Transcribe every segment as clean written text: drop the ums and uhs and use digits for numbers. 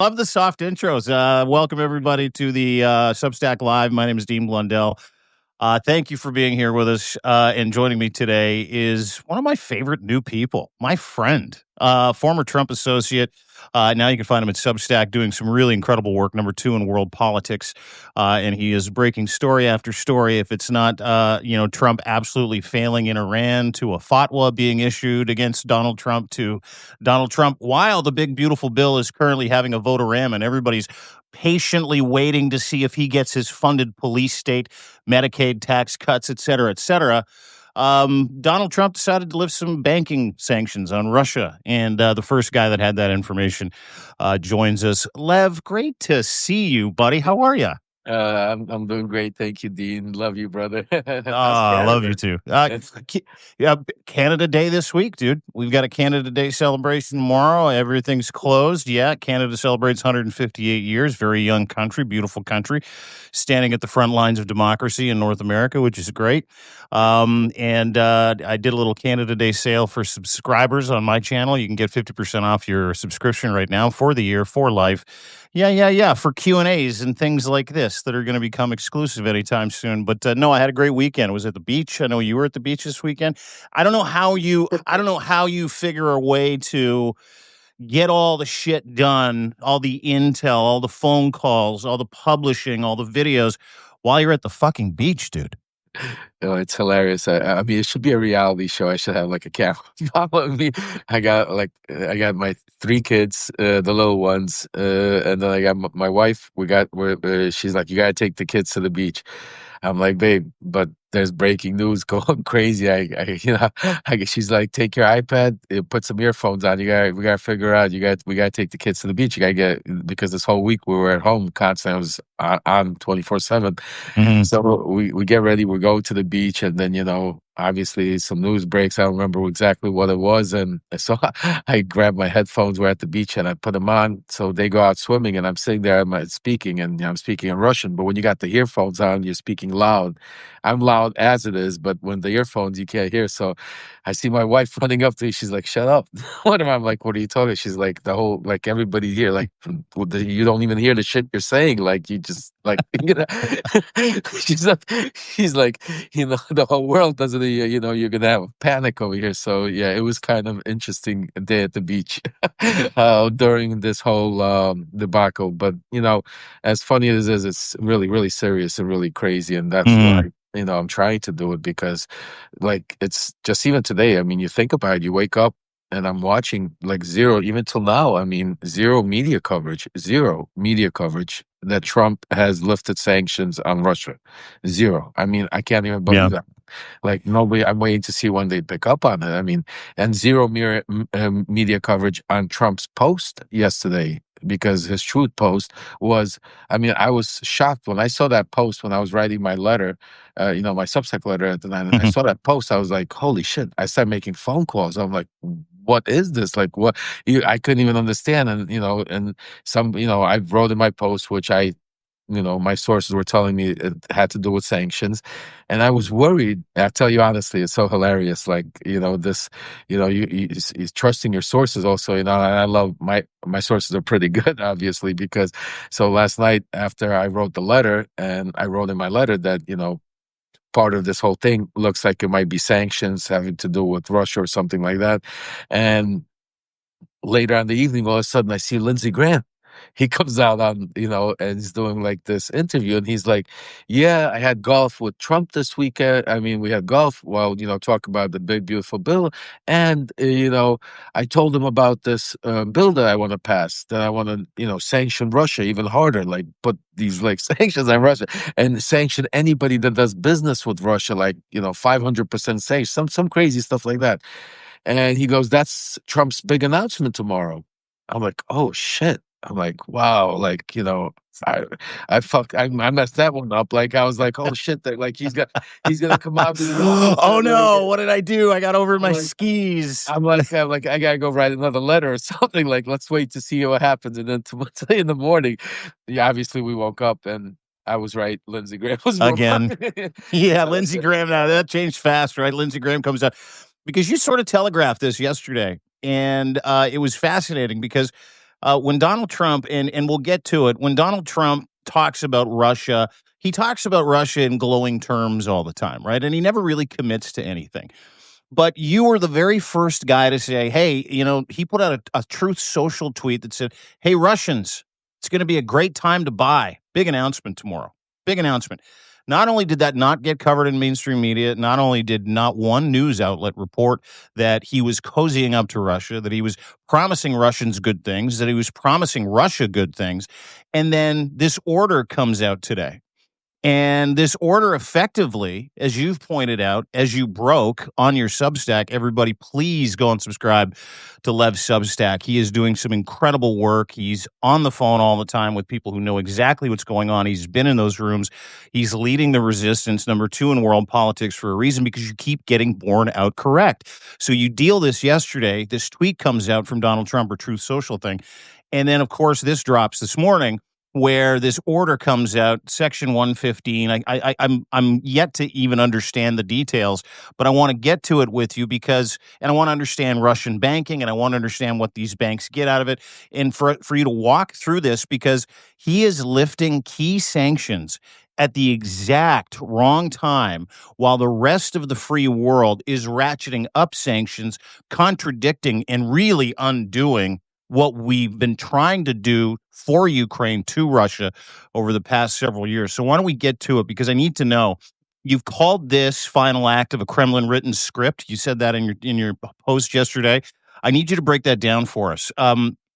Love the soft intros. Welcome everybody to the Substack Live. My name is Dean Blundell. Thank you for being here with us. And joining me today is one of my favorite new people, my friend, former Trump associate. Now you can find him at Substack doing some really incredible work, number 2 in world politics. And he is breaking story after story. If it's not, Trump absolutely failing in Iran, to a fatwa being issued against Donald Trump, to Donald Trump, while the big, beautiful bill is currently having a vote-a-ram and everybody's patiently waiting to see if he gets his funded police state, Medicaid tax cuts, et cetera, et cetera. Donald Trump decided to lift some banking sanctions on Russia, and the first guy that had that information joins us. Lev, great to see you, buddy. How are you? I'm doing great, thank you, Dean. Love you, brother. I love you too. Canada Day this week, dude. We've got a Canada Day celebration tomorrow. Everything's closed. Yeah, Canada celebrates 158 years. Very young country, beautiful country, standing at the front lines of democracy in North America, which is great. And I did a little Canada Day sale for subscribers on my channel. You can get 50% off your subscription right now for the year, for life. Yeah. For Q&As and things like this that are going to become exclusive anytime soon. But no, I had a great weekend. I was at the beach. I know you were at the beach this weekend. I don't know how you figure a way to get all the shit done, all the intel, all the phone calls, all the publishing, all the videos while you're at the fucking beach, dude. Oh, it's hilarious. I mean, it should be a reality show. I should have like a camera following me. I got my 3 kids, the little ones, and then I got my wife. She's like, you gotta take the kids to the beach. I'm like, babe, but there's breaking news going crazy. She's like, take your iPad, put some earphones on. We gotta figure out. We gotta take the kids to the beach. You gotta because this whole week we were at home constantly. I was on 24/7. Mhm. So we get ready. We go to the beach, and then obviously some news breaks. I don't remember exactly what it was, and so I grabbed my headphones. We're at the beach, and I put them on. So they go out swimming, and I'm sitting there, I'm speaking, and I'm speaking in Russian. But when you got the earphones on, you're speaking loud. I'm loud as it is, but when the earphones, you can't hear. So I see my wife running up to me. She's like, "Shut up!" I'm like, "What are you talking?" She's like, everybody here, like, you don't even hear the shit you're saying. Like, you just like, she's like, the whole world doesn't. You're gonna have a panic over here. So yeah, it was kind of interesting day at the beach during this whole debacle. But as funny as it is, it's really, really serious and really crazy, and that's why. I'm trying to do it because, like, it's just even today. I mean, you think about it, you wake up and I'm watching like zero, even till now. I mean, zero media coverage that Trump has lifted sanctions on Russia. Zero. I mean, I can't even believe that. Like, nobody, I'm waiting to see when they pick up on it. I mean, and zero media coverage on Trump's post yesterday, because his truth post was, I mean, I was shocked when I saw that post when I was writing my letter, my Substack letter at the time. And I saw that post. I was like, holy shit. I started making phone calls. I'm like, what is this? Like, what? I couldn't even understand. And, and some, I wrote in my post, which my sources were telling me it had to do with sanctions. And I was worried. I tell you honestly, it's so hilarious. Like, this, you trusting your sources also, and I love my sources are pretty good, obviously, because so last night after I wrote the letter, and I wrote in my letter that, part of this whole thing looks like it might be sanctions having to do with Russia or something like that. And later on in the evening, all of a sudden I see Lindsey Graham. He comes out on, and he's doing like this interview, and he's like, yeah, I had golf with Trump this weekend. I mean, we had golf while, talk about the big, beautiful bill. And, I told him about this bill that I want to pass, that I want to, sanction Russia even harder, like put these like sanctions on Russia and sanction anybody that does business with Russia, like, 500% sanction, some crazy stuff like that. And he goes, that's Trump's big announcement tomorrow. I'm like, oh shit. I'm like, wow, like, I messed that one up. Like, I was like, oh shit, like he's gonna come out. Oh no, what did I do? I got over my skis. I'm like, I gotta go write another letter or something. Like, let's wait to see what happens. And then today in the morning, obviously we woke up and I was right. Lindsey Graham was again. Yeah, Lindsey Graham. Now that changed fast, right? Lindsey Graham comes out because you sort of telegraphed this yesterday, and it was fascinating because when Donald Trump, and we'll get to it, when Donald Trump talks about Russia, he talks about Russia in glowing terms all the time, right? And he never really commits to anything. But you were the very first guy to say, hey, he put out a Truth Social tweet that said, hey, Russians, it's going to be a great time to buy. Big announcement tomorrow. Big announcement. Not only did that not get covered in mainstream media, not only did not one news outlet report that he was cozying up to Russia, that he was promising Russians good things, that he was promising Russia good things. And then this order comes out today. And this order effectively, as you've pointed out, as you broke on your Substack, everybody please go and subscribe to Lev's Substack. He is doing some incredible work. He's on the phone all the time with people who know exactly what's going on. He's been in those rooms. He's leading the resistance, #2 in world politics for a reason, because you keep getting borne out correct. So you deal this yesterday. This tweet comes out from Donald Trump, or Truth Social thing. And then, of course, this drops this morning, where this order comes out, Section 115. I'm yet to even understand the details, but I want to get to it with you and I want to understand Russian banking, and I want to understand what these banks get out of it, and for you to walk through this, because he is lifting key sanctions at the exact wrong time, while the rest of the free world is ratcheting up sanctions, contradicting and really undoing what we've been trying to do for Ukraine to Russia over the past several years. So why don't we get to it? Because I need to know. You've called this final act of a Kremlin written script. You said that in your post yesterday. I need you to break that down for us.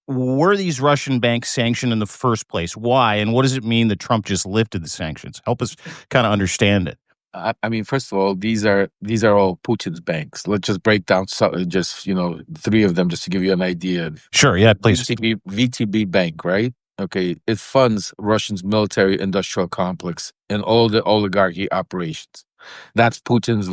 Were these Russian banks sanctioned in the first place? Why? And what does it mean that Trump just lifted the sanctions? Help us kind of understand it. I mean, first of all, these are all Putin's banks. Let's just break down just three of them, just to give you an idea. Sure, yeah, please. VTB Bank, right? Okay, it funds Russia's military-industrial complex and all the oligarchy operations. That's Putin's,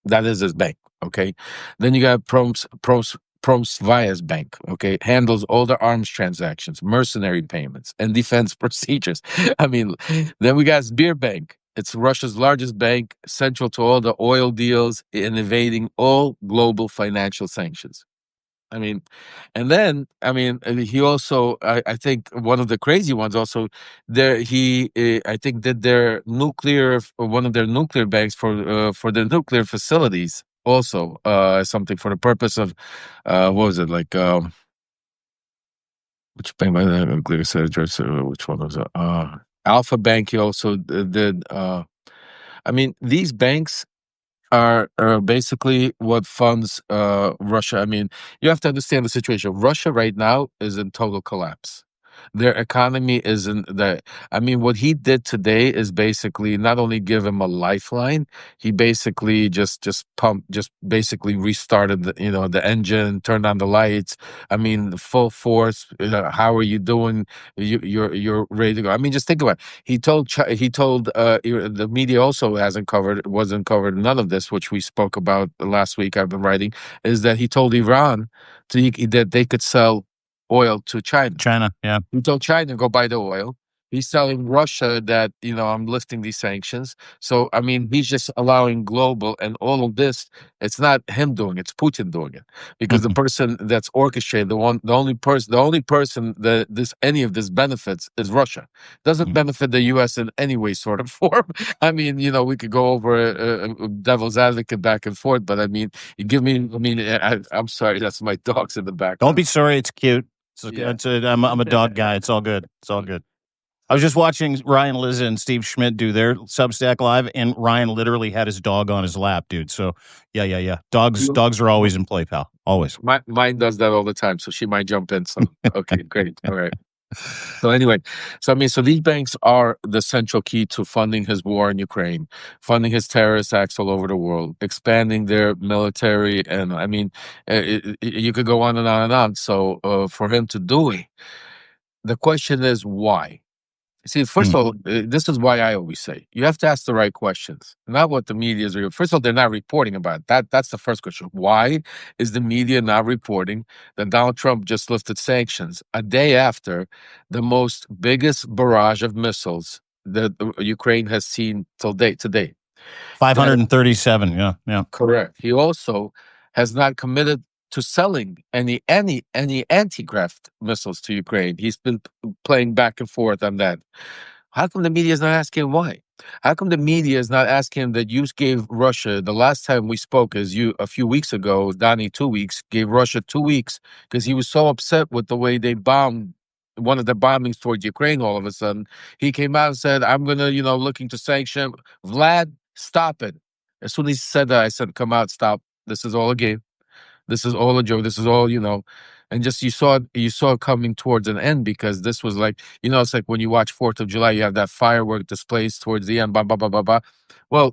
that is his bank. Okay, then you got Promsvaya's bank, okay, handles all the arms transactions, mercenary payments, and defense procedures. I mean, then we got Sberbank. It's Russia's largest bank, central to all the oil deals and evading all global financial sanctions. I mean, and then, he also, I think one of the crazy ones also, I think did one of their nuclear banks for their nuclear facilities also, something for the purpose of, what was it, which bank by the nuclear facilities, which one was it? Alpha Bank, he also did, these banks are basically what funds Russia. I mean, you have to understand the situation. Russia right now is in total collapse. Their economy is in the. I mean, what he did today is basically not only give him a lifeline, he basically just basically restarted the engine, turned on the lights. I mean, full force. How are you doing? You're ready to go. I mean, just think about it. He told the media also wasn't covered. None of this, which we spoke about last week. I've been writing, is that he told Iran that they could sell oil to China. Yeah. He told China, go buy the oil. He's telling Russia that, I'm lifting these sanctions. So, I mean, he's just allowing global, and all of this, it's not him doing it, it's Putin doing it. Because the person that's orchestrated, the only person that any of this benefits is Russia. Doesn't benefit the U.S. in any way, sort of form. I mean, we could go over devil's advocate back and forth, but I mean, I'm sorry, that's my dogs in the background. Don't be sorry, it's cute. I'm a dog guy. It's all good. It's all good. I was just watching Ryan Lizza and Steve Schmidt do their Substack live, and Ryan literally had his dog on his lap, dude. So yeah. Dogs are always in play, pal. Always. Mine does that all the time, so she might jump in. So okay, great. All right. So anyway, so these banks are the central key to funding his war in Ukraine, funding his terrorist acts all over the world, expanding their military, and I mean, you could go on and on and on. So for him to do it, the question is why. See, first of all, this is why I always say you have to ask the right questions, not what the media is. First of all, they're not reporting about it. That's the first question. Why is the media not reporting that Donald Trump just lifted sanctions a day after the biggest barrage of missiles that Ukraine has seen to date? 537. Yeah. Correct. He also has not committed to selling any anti-craft missiles to Ukraine. He's been playing back and forth on that. How come the media is not asking why? How come the media is not asking that you gave Russia the last time we spoke, as you a few weeks ago, Donnie, 2 weeks, gave Russia 2 weeks because he was so upset with the way they bombed one of the bombings towards Ukraine all of a sudden. He came out and said, I'm gonna, looking to sanction. Vlad, stop it. As soon as he said that, I said, come out, stop. This is all a game. This is all a joke. This is all, and just you saw it coming towards an end because this was like, it's like when you watch 4th of July, you have that firework displays towards the end, blah blah blah blah blah. Well,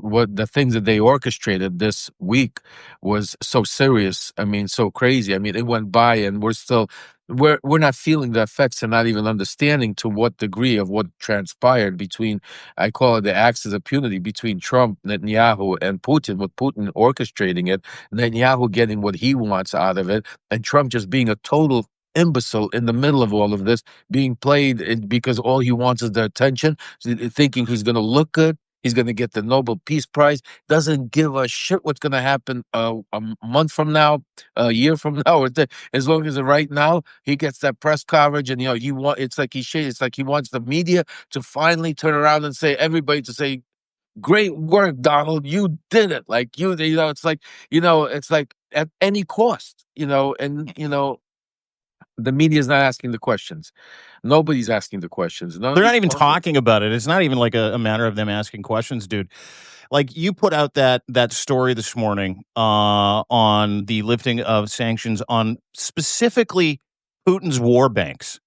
what the things that they orchestrated this week was so serious. I mean, so crazy. I mean, it went by, and we're not feeling the effects and not even understanding to what degree of what transpired between, I call it the axis of punity between Trump, Netanyahu, and Putin, with Putin orchestrating it, Netanyahu getting what he wants out of it, and Trump just being a total imbecile in the middle of all of this, being played because all he wants is the attention, thinking he's going to look good. He's going to get the Nobel Peace Prize. Doesn't give a shit what's going to happen a month from now, a year from now, as long as right now he gets that press coverage, and it's like he wants the media to finally turn around and say, everybody to say, great work, Donald, you did it. Like it's like at any cost, and the media is not asking the questions. Nobody's asking the questions. None of They're these not even pundits. talking about it. It's not even like a matter of them asking questions, dude. Like you put out that story this morning on the lifting of sanctions on specifically Putin's war banks.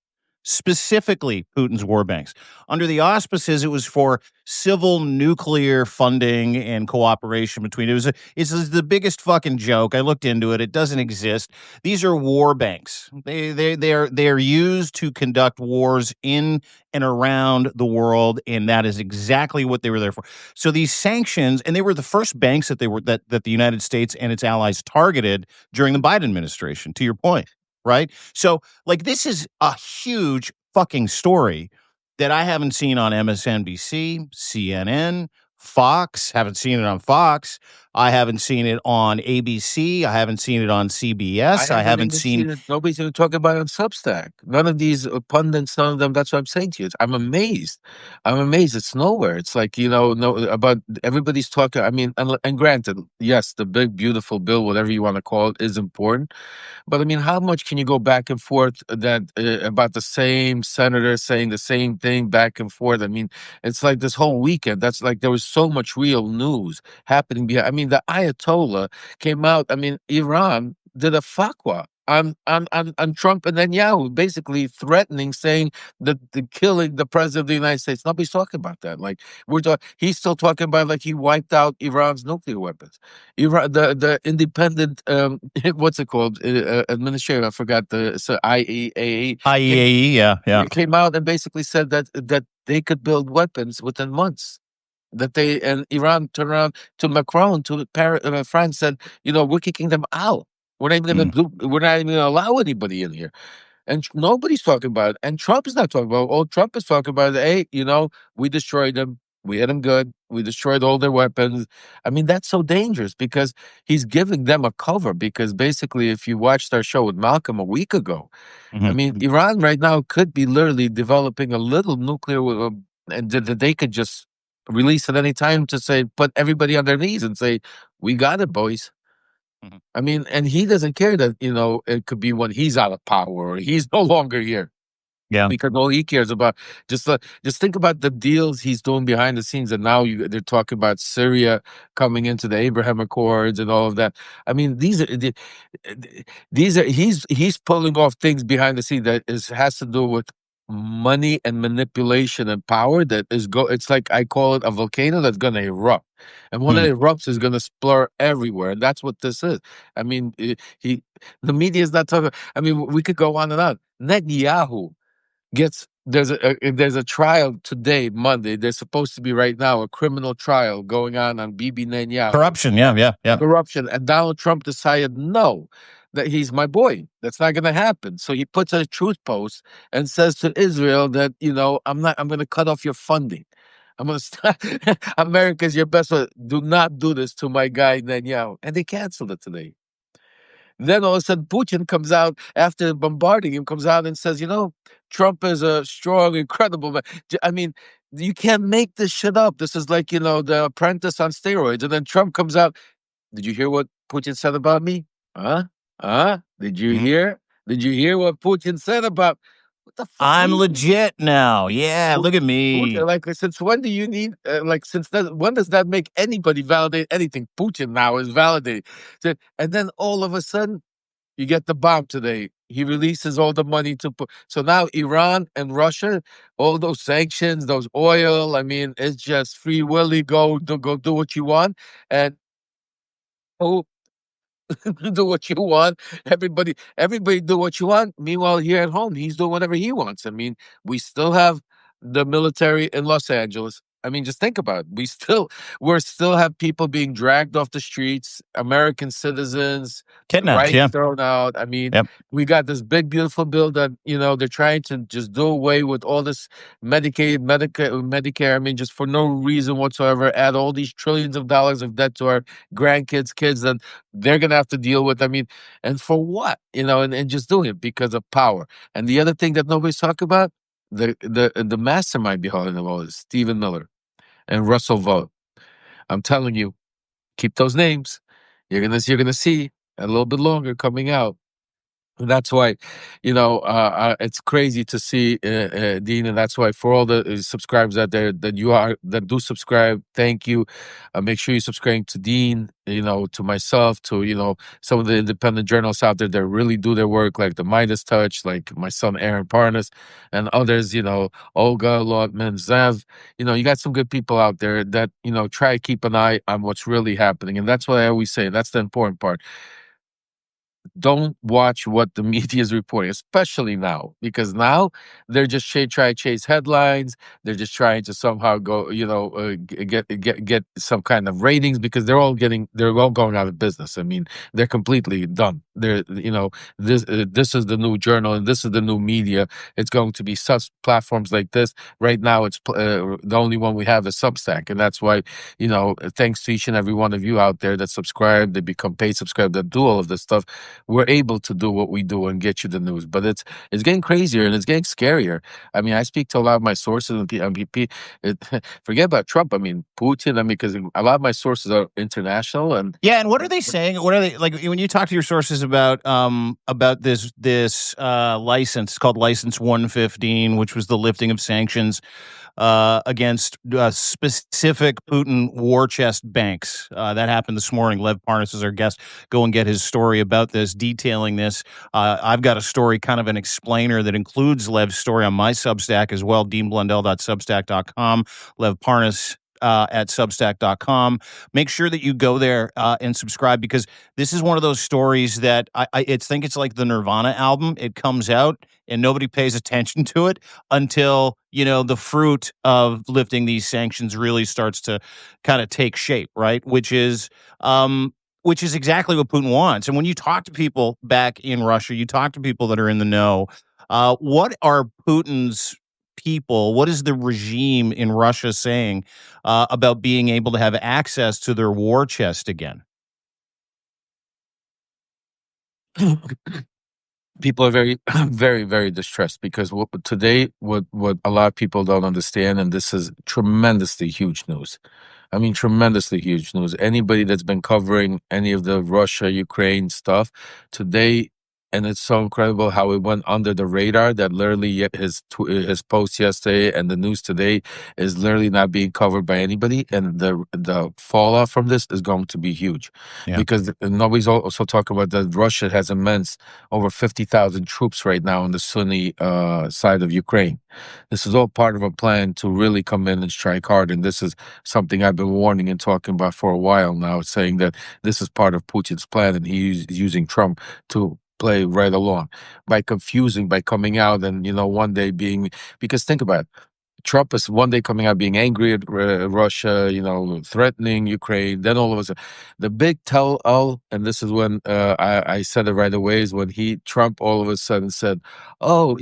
Specifically Putin's war banks. Under the auspices, it was for civil nuclear funding and cooperation between. It's the biggest fucking joke. I looked into it. It doesn't exist. These are war banks. They are used to conduct wars in and around the world, and that is exactly what they were there for. So these sanctions, and they were the first banks that the United States and its allies targeted during the Biden administration. To your point, right? So, like, this is a huge fucking story that I haven't seen on MSNBC, CNN, Fox. Haven't seen it on Fox. I haven't seen it on ABC. I haven't seen it on I CBS. I haven't haven't even seen. seen it. Nobody's even talking about it on Substack. None of these pundits, none of them. That's what I'm saying to you. I'm amazed. I'm amazed. It's nowhere. It's like, no, about everybody's talking. I mean, and granted, yes, the big, beautiful bill, whatever you want to call it, is important. But I mean, how much can you go back and forth about the same senator saying the same thing back and forth? I mean, it's like this whole weekend. That's like there was so much real news happening behind. I mean, the Ayatollah came out. I mean, Iran did a fatwa on Trump and Netanyahu, basically threatening, saying that the killing the president of the United States. Nobody's talking about that. Like he's still talking about like he wiped out Iran's nuclear weapons. Iran, the independent, what's it called? Administrator, I forgot IEAE IEAE, yeah, yeah. came out and basically said that they could build weapons within months. That they and Iran turned around to Macron to France, said, we're kicking them out. We're not even going Mm. to do. We're not even going to allow anybody in here. And nobody's talking about it. And Trump is not talking about it. All Trump is talking about it. Hey, we destroyed them. We hit them good. We destroyed all their weapons. I mean, that's so dangerous because he's giving them a cover. Because basically, if you watched our show with Malcolm a week ago, I Mhm. mean, Iran right now could be literally developing a little nuclear, and that they could just release at any time to say, put everybody on their knees and say, we got it, boys. Mhm. I mean, and he doesn't care that, it could be when he's out of power or he's no longer here Yeah. because all he cares about just think about the deals he's doing behind the scenes, and now they're talking about Syria coming into the Abraham Accords and all of that. I mean, these are he's pulling off things behind the scenes that has to do with money and manipulation and power that it's like I call it a volcano that's going to erupt, and when Mm. it erupts is going to splur everywhere, and that's what this is. I mean, the media is not talking. I mean, we could go on and on. Netanyahu there's a trial today, Monday. There's supposed to be right now a criminal trial going on Bibi Netanyahu, Corruption. Yeah, yeah, yeah. corruption, and Donald Trump decided no, that he's my boy. That's not going to happen. So he puts a truth post and says to Israel that I'm not. I'm going to cut off your funding. I'm going to stop. America's your best friend. Do not do this to my guy Netanyahu, and they canceled it today. Then all of a sudden, Putin comes out after bombarding him, comes out and says, Trump is a strong, incredible man. I mean, you can't make this shit up. This is like, the apprentice on steroids. And then Trump comes out. Did you hear what Putin said about me? Huh? Huh? Did you Mhm. hear? Did you hear what Putin said about what the fuck? What I'm do you mean? legit now. Yeah, look at Putin, me. like, since when do you need, when does that make anybody validate anything? Putin now is validating. And then all of a sudden, you get the bomb today. He releases all the money to put. So now Iran and Russia, all those sanctions, those oil. I mean, it's just free willy. Go do what you want, and oh, do what you want. Everybody do what you want. Meanwhile, here at home, he's doing whatever he wants. I mean, we still have the military in Los Angeles. I mean, just think about it. We still have people being dragged off the streets, American citizens, Kidnapped. rights Yeah. thrown out. I mean, Yep. we got this big, beautiful bill that, they're trying to just do away with all this Medicare. I mean, just for no reason whatsoever, add all these trillions of dollars of debt to our grandkids, kids that they're gonna have to deal with. I mean, and for what? And just doing it because of power. And the other thing that nobody's talking about, the mastermind behind it all is Stephen Miller and Russell Vogt. I'm telling you, keep those names. You're gonna see a little bit longer coming out. And that's why, it's crazy to see, Dean, and that's why for all the subscribers out there that do subscribe, thank you. Make sure you subscribe to Dean, to myself, to some of the independent journalists out there that really do their work, like the Midas Touch, like my son Aaron Parnas, and others. Olga Lotman, Zev. You got some good people out there that try to keep an eye on what's really happening, and that's what I always say. That's the important part. Don't watch what the media is reporting, especially now, because now they're just trying to chase headlines. They're just trying to somehow go, get some kind of ratings because they're all going out of business. I mean, they're completely done. This is the new journal and this is the new media. It's going to be such platforms like this. Right now, it's the only one we have is Substack, and that's why, thanks to each and every one of you out there that subscribe, they become paid subscribe, that do all of this stuff, we're able to do what we do and get you the news. But it's getting crazier and it's getting scarier. I mean, I speak to a lot of my sources and forget about Trump. I mean, Putin. I mean, because a lot of my sources are international and. Yeah, and what are they saying? What are they like when you talk to your sources about this license? It's called License 115, which was the lifting of sanctions against specific Putin war chest banks. That happened this morning. Lev Parnas is our guest. Go and get his story about this, detailing this. I've got a story, kind of an explainer that includes Lev's story on my Substack as well, deanblundell.substack.com. Lev Parnas at substack.com. Make sure that you go there and subscribe, because this is one of those stories that I think it's like the Nirvana album. It comes out and nobody pays attention to it until, the fruit of lifting these sanctions really starts to kind of take shape, right? Which is exactly what Putin wants. And when you talk to people back in Russia, you talk to people that are in the know, what are Putin's people, what is the regime in Russia saying about being able to have access to their war chest again? People are very, very, very distressed because today, what a lot of people don't understand, and this is tremendously huge news. I mean, tremendously huge news. Anybody that's been covering any of the Russia, Ukraine stuff today, and it's so incredible how it went under the radar that literally his post yesterday and the news today is literally not being covered by anybody, and the fallout from this is going to be huge, Yeah. because nobody's also talking about that Russia has immense over 50,000 troops right now on the Sunni side of Ukraine. This is all part of a plan to really come in and strike hard. And this is something I've been warning and talking about for a while now, saying that this is part of Putin's plan, and he's using Trump to play right along by confusing, by coming out and, one day being, because think about it. Trump is one day coming out being angry at Russia, threatening Ukraine. Then all of a sudden, the big tell-all, and this is when I said it right away, is when Trump all of a sudden said, "Oh,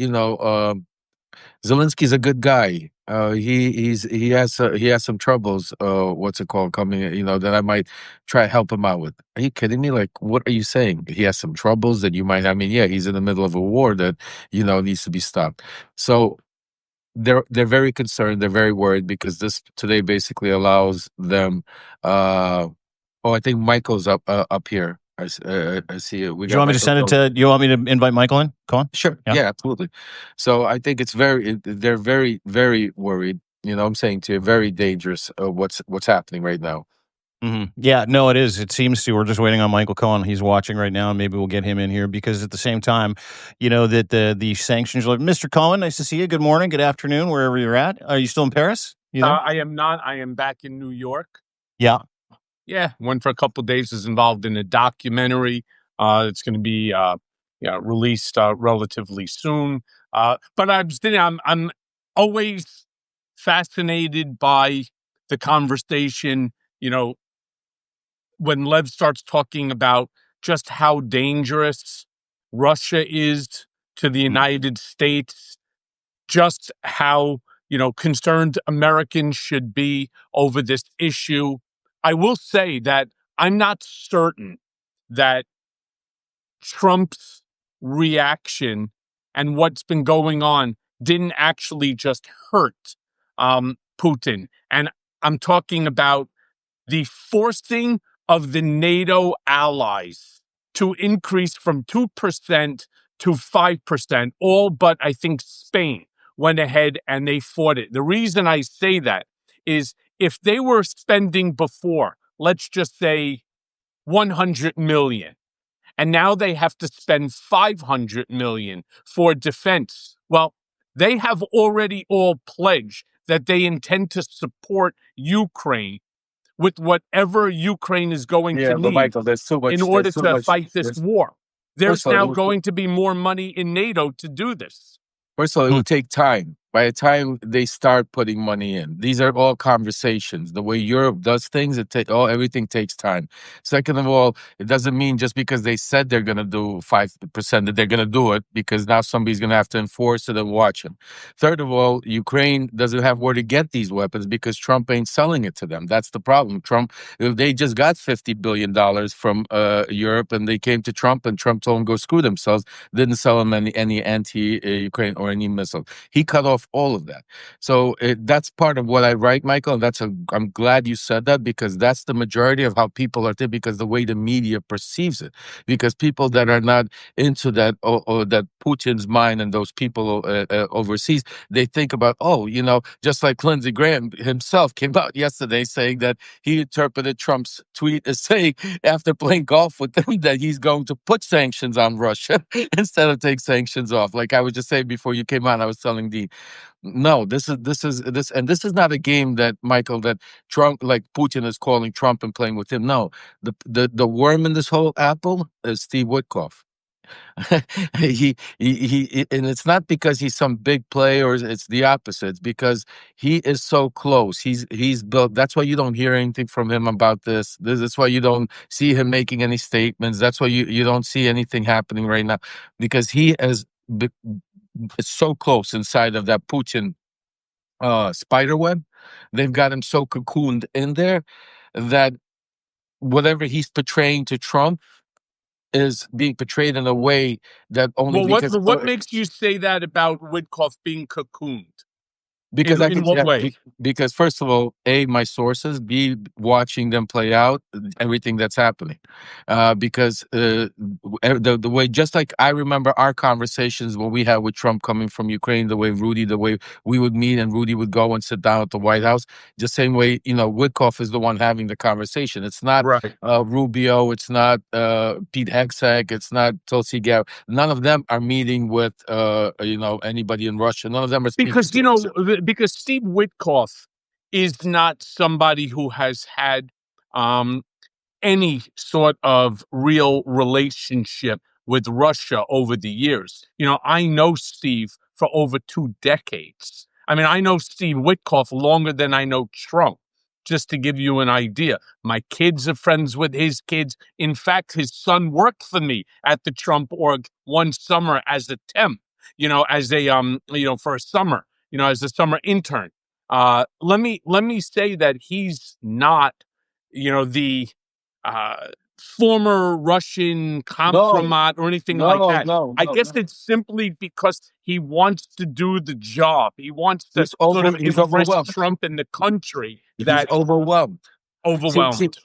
Zelensky's a good guy. He has some troubles. What's it called? Coming, that I might try to help him out with. Are you kidding me? Like, what are you saying? He has some troubles that you might. I mean, yeah, he's in the middle of a war that needs to be stopped. So they're very concerned. They're very worried because this today basically allows them. Oh, I think Michael's up here. I see it. We Do you got want me to Michael. send it to? You want me to invite Michael in? Cohen? Sure. Yeah. Yeah, absolutely. So I think they're very, very worried. I'm saying to you, very dangerous what's happening right now. Yeah, no, it is. It seems to. We're just waiting on Michael Cohen. He's watching right now, and maybe we'll get him in here because at the same time, that the sanctions. Mr. Cohen, nice to see you. Good morning, good afternoon, wherever you're at. Are you still in Paris? You there? I am not. I am back in New York. Yeah. Yeah, went for a couple of days. Is involved in a documentary. It's going to be released relatively soon. But I'm always fascinated by the conversation. When Lev starts talking about just how dangerous Russia is to the United States, just how concerned Americans should be over this issue. I will say that I'm not certain that Trump's reaction and what's been going on didn't actually just hurt Putin. And I'm talking about the forcing of the NATO allies to increase from 2% to 5%, all but I think Spain went ahead and they fought it. The reason I say that is if they were spending before, let's just say 100 million, and now they have to spend 500 million for defense. Well, they have already all pledged that they intend to support Ukraine with whatever Ukraine is going to Yeah, but need Michael, there's too much. in order There's too to much. fight this war. There's First of all, now going to be more money in NATO to do this. First of all, it would take time. By the time they start putting money in, these are all conversations. The way Europe does things, everything takes time. Second of all, it doesn't mean just because they said they're going to do 5% that they're going to do it, because now somebody's going to have to enforce it and watch them. Third of all, Ukraine doesn't have where to get these weapons because Trump ain't selling it to them. That's the problem. They just got $50 billion from Europe, and they came to Trump, and Trump told them go screw themselves. Didn't sell them any anti-Ukraine or any missile. He cut off all of that. So that's part of what I write, Michael. And I'm glad you said that, because that's the majority of how people are thinking, because the way the media perceives it. Because people that are not into that, or that Putin's mind and those people overseas, they think about, just like Lindsey Graham himself came out yesterday saying that he interpreted Trump's tweet as saying, after playing golf with them, that he's going to put sanctions on Russia instead of take sanctions off. Like I was just saying before you came on, I was telling Dean, no, this is not a game that, Michael, that Trump, like Putin, is calling Trump and playing with him. No, the worm in this whole apple is Steve Witkoff. And it's not because he's some big player, or it's the opposite. It's because he is so close. He's built. That's why you don't hear anything from him about this. That's why you don't see him making any statements. That's why you don't see anything happening right now, because he is so close inside of that Putin spider web. They've got him so cocooned in there that whatever he's portraying to Trump is being portrayed in a way that only Well, because what makes you say that about Witkoff being cocooned? because I In could what way? because first of all, A, my sources, B, watching them play out everything that's happening, because the way, just like I remember our conversations when we had with Trump coming from Ukraine, the way we would meet and Rudy would go and sit down at the White House, the same way Witkoff is the one having the conversation. It's not Right. Rubio, it's not Pete Hegseth, it's not Tulsi Gabbard. None of them are meeting with anybody in Russia. None of them are speaking Because to because Steve Witkoff is not somebody who has had um, any sort of real relationship with Russia over the years. I know Steve for over 2 decades. I mean, I know Steve Witkoff longer than I know Trump, just to give you an idea. My kids are friends with his kids. In fact, his son worked for me at the Trump org one summer as a temp. as a for a summer, as a summer intern. Let me say that he's not, the uh, former Russian No, compromat or anything like no, that. no, I no, guess no. it's simply because he wants to do the job. He wants to sort of He's impress overwhelmed. Trump and the country He's that overwhelmed. overwhelmed.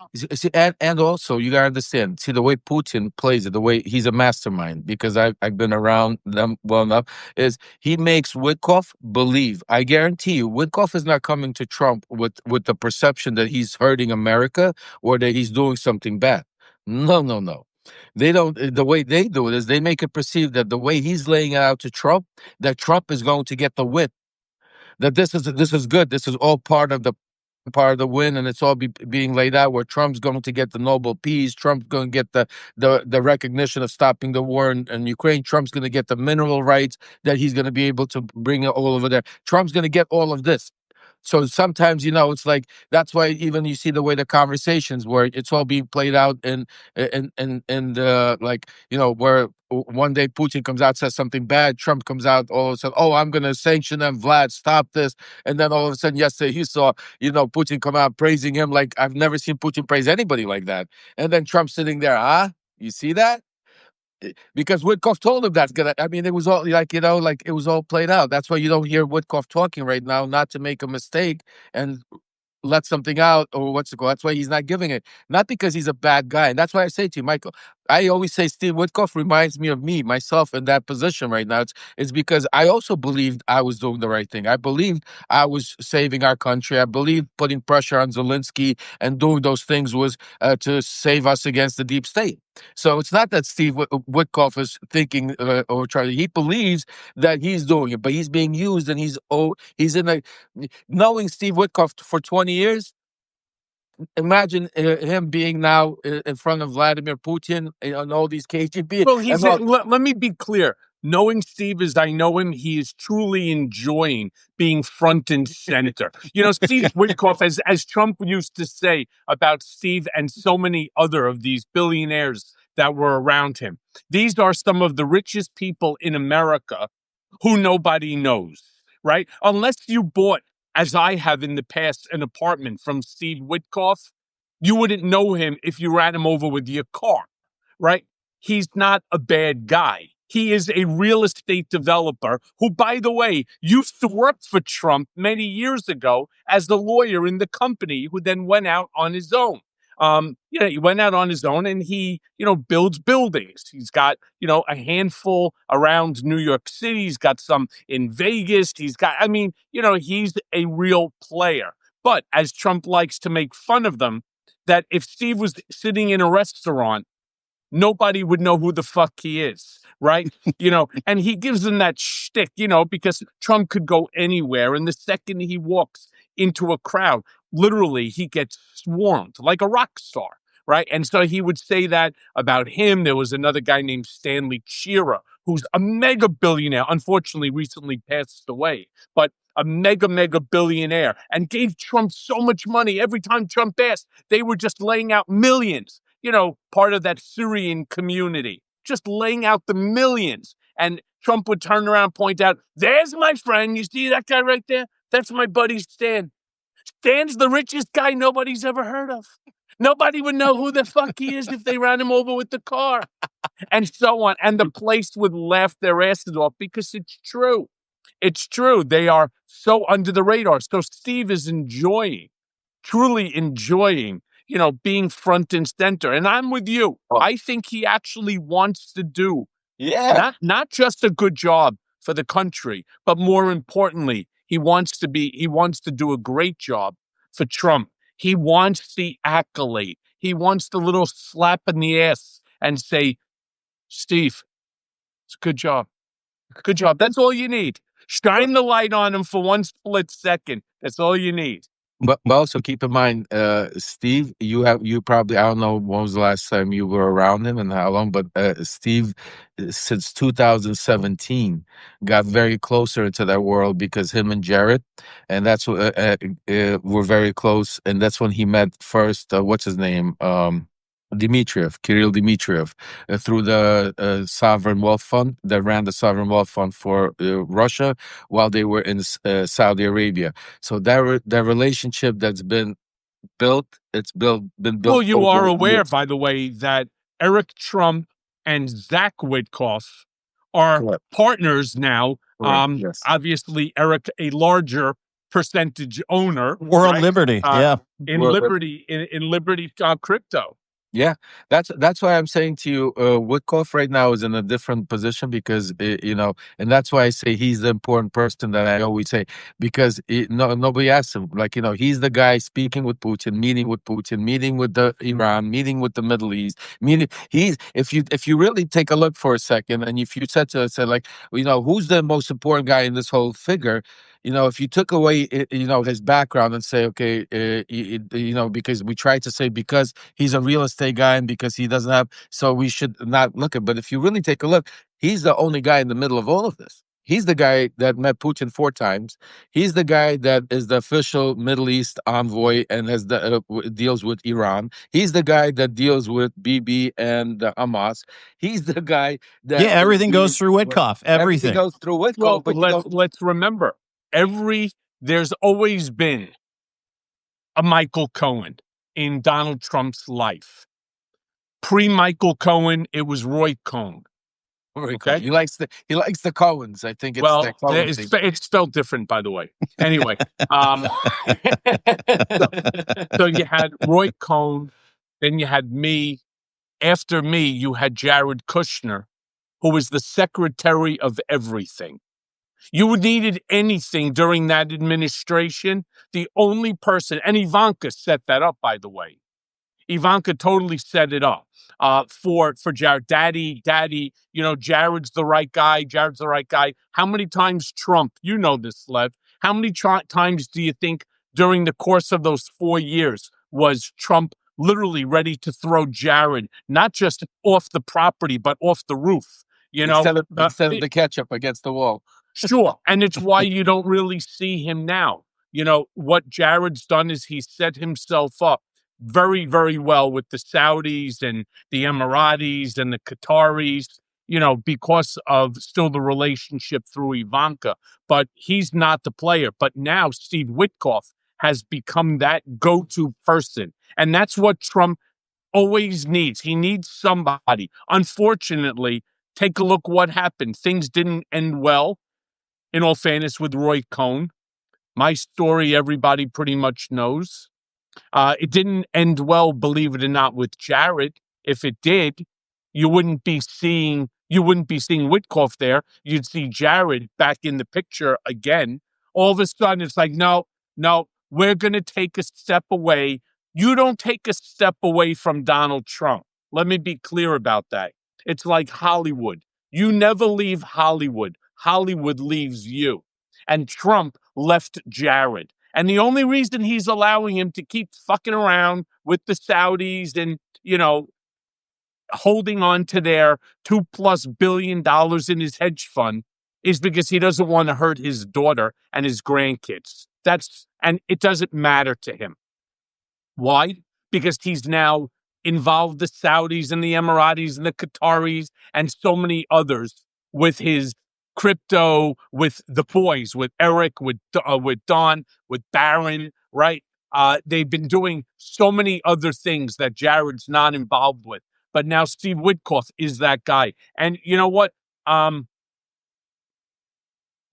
And also you gotta understand. See the way Putin plays it, the way he's a mastermind. Because I've been around them well enough. Is he makes Witkoff believe? I guarantee you, Witkoff is not coming to Trump with the perception that he's hurting America or that he's doing something bad. No, no, no. They don't. The way they do it is they make it perceive that the way he's laying it out to Trump, that Trump is going to get the win. That this is good. This is all part of the win, and it's all being laid out where Trump's going to get the Nobel Peace. Trump's going to get the recognition of stopping the war in Ukraine. Trump's going to get the mineral rights that he's going to be able to bring it all over there. Trump's going to get all of this. So sometimes, it's like that's why even you see the way the conversations where it's all being played out and like where one day Putin comes out, says something bad, Trump comes out all of a sudden, oh, I'm going to sanction them, Vlad, stop this, and then all of a sudden yesterday he saw Putin come out praising him like I've never seen Putin praise anybody like that, and then Trump sitting there, you see that? Because Witkoff told him that's gonna. I mean, it was all like it was all played out. That's why you don't hear Witkoff talking right now, not to make a mistake and let something out or what's it called. That's why he's not giving it. Not because he's a bad guy. And that's why I say to you, Michael, I always say Steve Witkoff reminds me of myself in that position right now. It's because I also believed I was doing the right thing. I believed I was saving our country. I believed putting pressure on Zelensky and doing those things was to save us against the deep state. So it's not that Steve Witkoff is thinking or trying. He believes that he's doing it, but he's being used, and he's in a knowing Steve Witkoff for 20 years. Imagine him being now in front of Vladimir Putin and all these KGB Well, and all. let me be clear. Knowing Steve as I know him, he is truly enjoying being front and center. Steve Witkoff, as Trump used to say about Steve and so many other of these billionaires that were around him. These are some of the richest people in America who nobody knows, right? Unless you bought, as I have in the past, an apartment from Steve Witkoff, you wouldn't know him if you ran him over with your car, right? He's not a bad guy. He is a real estate developer who, by the way, used to work for Trump many years ago as the lawyer in the company who then went out on his own. He went out on his own and he, builds buildings. He's got, a handful around New York City. He's got some in Vegas. He's a real player. But as Trump likes to make fun of them, that if Steve was sitting in a restaurant, nobody would know who the fuck he is, right? And he gives them that shtick, because Trump could go anywhere. And the second he walks into a crowd, literally he gets swarmed like a rock star, right? And so he would say that about him. There was another guy named Stanley Shearer, who's a mega billionaire, unfortunately recently passed away, but a mega billionaire, and gave Trump so much money. Every time Trump asked, they were just laying out millions. Part of that Syrian community, just laying out the millions. And Trump would turn around and point out, there's my friend. You see that guy right there? That's my buddy Stan. Stan's the richest guy nobody's ever heard of. Nobody would know who the fuck he is if they ran him over with the car. And so on. And the place would laugh their asses off because it's true. It's true. They are so under the radar. So Steve is truly enjoying, being front and center. And I'm with you. Oh. I think he actually wants to do Yeah. not just a good job for the country, but more importantly, he wants to do a great job for Trump. He wants the accolade. He wants the little slap in the ass and say, Steve, it's a good job. Good job. That's all you need. Shine the light on him for one split second. That's all you need. But also keep in mind, Steve, you probably, I don't know when was the last time you were around him and how long, but Steve, since 2017, got very closer into that world because him and Jared, and that's were very close, and that's when he met first. What's his name? Kirill Dmitriev, through the Sovereign Wealth Fund that ran the Sovereign Wealth Fund for Russia while they were in Saudi Arabia. So that relationship that's been built, been built. Well, you over are aware, years. by the way, that Eric Trump and Zach Witkoff are Correct. partners now. Yes. Obviously, Eric, a larger percentage owner, World right? Liberty. Yeah. in Well, Liberty, in Liberty Crypto. Yeah, that's why I'm saying to you, Witkoff right now is in a different position because and that's why I say he's the important person that I always say because nobody asks him. Like he's the guy speaking with Putin, meeting with the Iran, meeting with the Middle East. Meeting he's if you really take a look for a second, and if you said like who's the most important guy in this whole figure. If you took away, his background and say, okay, because we try to say because he's a real estate guy and because he doesn't have, so we should not look at. But if you really take a look, he's the only guy in the middle of all of this. He's the guy that met Putin 4 times. He's the guy that is the official Middle East envoy and has deals with Iran. He's the guy that deals with Bibi and Hamas. He's the guy that Yeah, everything goes through Witkoff. Everything Everything. goes through Witkoff. Well, but let's remember, there's always been a Michael Cohen in Donald Trump's life. Pre-Michael Cohen, it was Roy Cohn. Okay, he likes the Cohens. I think it's spelled different, by the way. Anyway, so you had Roy Cohn, then you had me. After me, you had Jared Kushner, who was the secretary of everything. You needed anything during that administration. The only person, and Ivanka set that up, by the way. Ivanka totally set it up for Jared. Daddy, Jared's the right guy. Jared's the right guy. How many times Trump, you know this, Lev, how many times do you think during the course of those 4 years was Trump literally ready to throw Jared, not just off the property, but off the roof? Instead of the ketchup against the wall. Sure. And it's why you don't really see him now. What Jared's done is he set himself up very, very well with the Saudis and the Emiratis and the Qataris, because of still the relationship through Ivanka. But he's not the player. But now Steve Witkoff has become that go-to person. And that's what Trump always needs. He needs somebody. Unfortunately, take a look what happened. Things didn't end well, in all fairness, with Roy Cohn. My story, everybody pretty much knows. It didn't end well, believe it or not, with Jared. If it did, you wouldn't be seeing Witkoff there. You'd see Jared back in the picture again. All of a sudden, it's like, no, we're going to take a step away. You don't take a step away from Donald Trump. Let me be clear about that. It's like Hollywood. You never leave Hollywood. Hollywood leaves you. And Trump left Jared. And the only reason he's allowing him to keep fucking around with the Saudis and, holding on to their $2+ billion in his hedge fund is because he doesn't want to hurt his daughter and his grandkids. And it doesn't matter to him. Why? Because he's now involved the Saudis and the Emiratis and the Qataris and so many others with his crypto, with the boys, with Eric, with Don, with Barron, right? They've been doing so many other things that Jared's not involved with. But now Steve Witkoff is that guy. And you know what?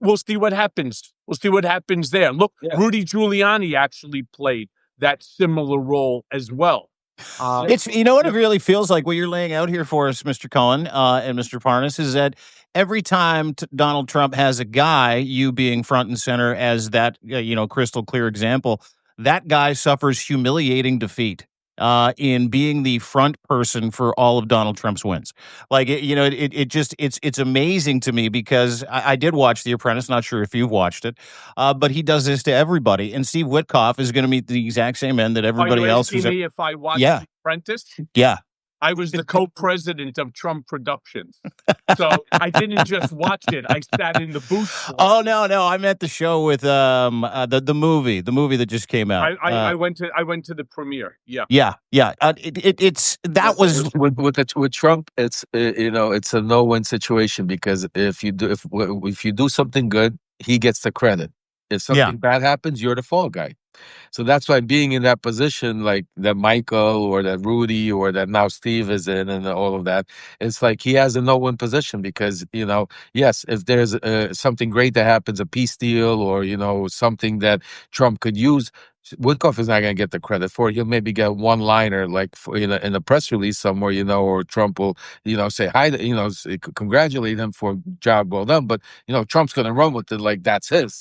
We'll see what happens. We'll see what happens there. Look, yeah. Rudy Giuliani actually played that similar role as well. It's what it really feels like. What you're laying out here for us, Mr. Cohen and Mr. Parnas, is that every time Donald Trump has a guy, you being front and center as that crystal clear example, that guy suffers humiliating defeat in being the front person for all of Donald Trump's wins. Like it's amazing to me because I did watch The Apprentice. Not sure if you've watched it, but he does this to everybody. And Steve Witkoff is going to meet the exact same end that everybody else is. Me if I watch The Apprentice? Yeah. I was the co-president of Trump Productions. So I didn't just watch it. I sat in the booth for Oh it. no, I meant the show with the movie that just came out. I went to the premiere. Yeah. Yeah. It's that was with Trump. It's it's a no-win situation because if you do something good, he gets the credit. If something bad happens, you're the fall guy. So that's why being in that position, like that Michael or that Rudy or that now Steve is in, and all of that, it's like he has a no-win position because yes, if there's something great that happens, a peace deal or something that Trump could use, Woodcock is not going to get the credit for it. He'll maybe get one liner like in a press release somewhere, or Trump will say hi, congratulate him for job well done, but Trump's going to run with it like that's his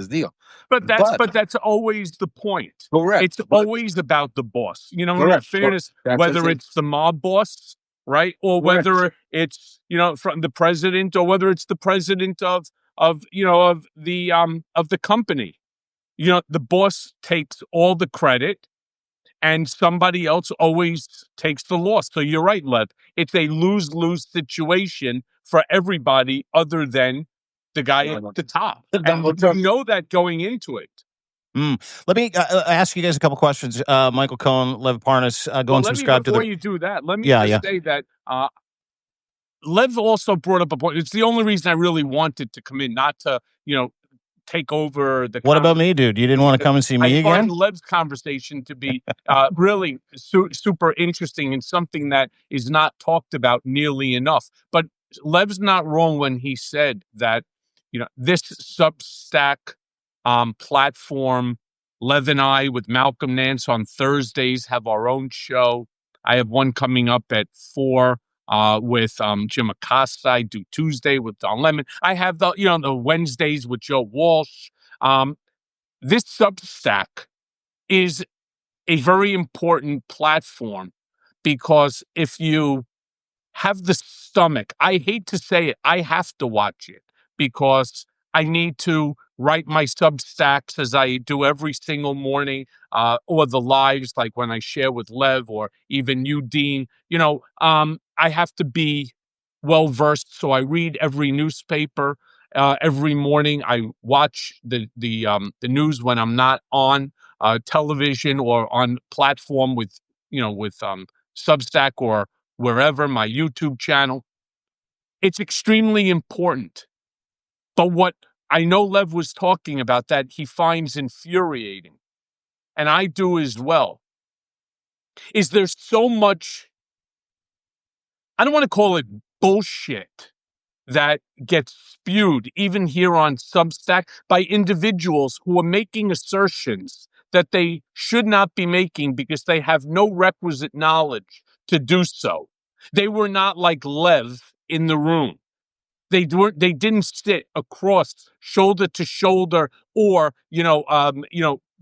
deal. But that's always the point. Correct. It's always about the boss. In fairness, That's whether it's the mob boss, right, or whether it's from the president, or whether it's the president of the company. The boss takes all the credit, and somebody else always takes the loss. So you're right, Lev. It's a lose-lose situation for everybody other than the guy at the top. And we know that going into it. Let me ask you guys a couple questions. Michael Cohen, Lev Parnas, go and subscribe to the. Before you do that, let me just say that Lev also brought up a point. It's the only reason I really wanted to come in, not to take over the. What about me, dude? You didn't want to come and see me again? I find Lev's conversation to be really super interesting and something that is not talked about nearly enough. But Lev's not wrong when he said that this Substack platform, Lev and I with Malcolm Nance on Thursdays have our own show. I have one coming up at 4 with Jim Acosta. I do Tuesday with Don Lemon. I have the Wednesdays with Joe Walsh. This Substack is a very important platform because if you have the stomach, I hate to say it, I have to watch it because I need to write my Substacks as I do every single morning, or the lives like when I share with Lev or even you, Dean. I have to be well versed, so I read every newspaper every morning. I watch the news when I'm not on television or on platform with Substack or wherever, my YouTube channel. It's extremely important. But what I know Lev was talking about that he finds infuriating, and I do as well, is there's so much, I don't want to call it bullshit, that gets spewed even here on Substack by individuals who are making assertions that they should not be making because they have no requisite knowledge to do so. They were not like Lev in the room. They didn't sit across shoulder to shoulder or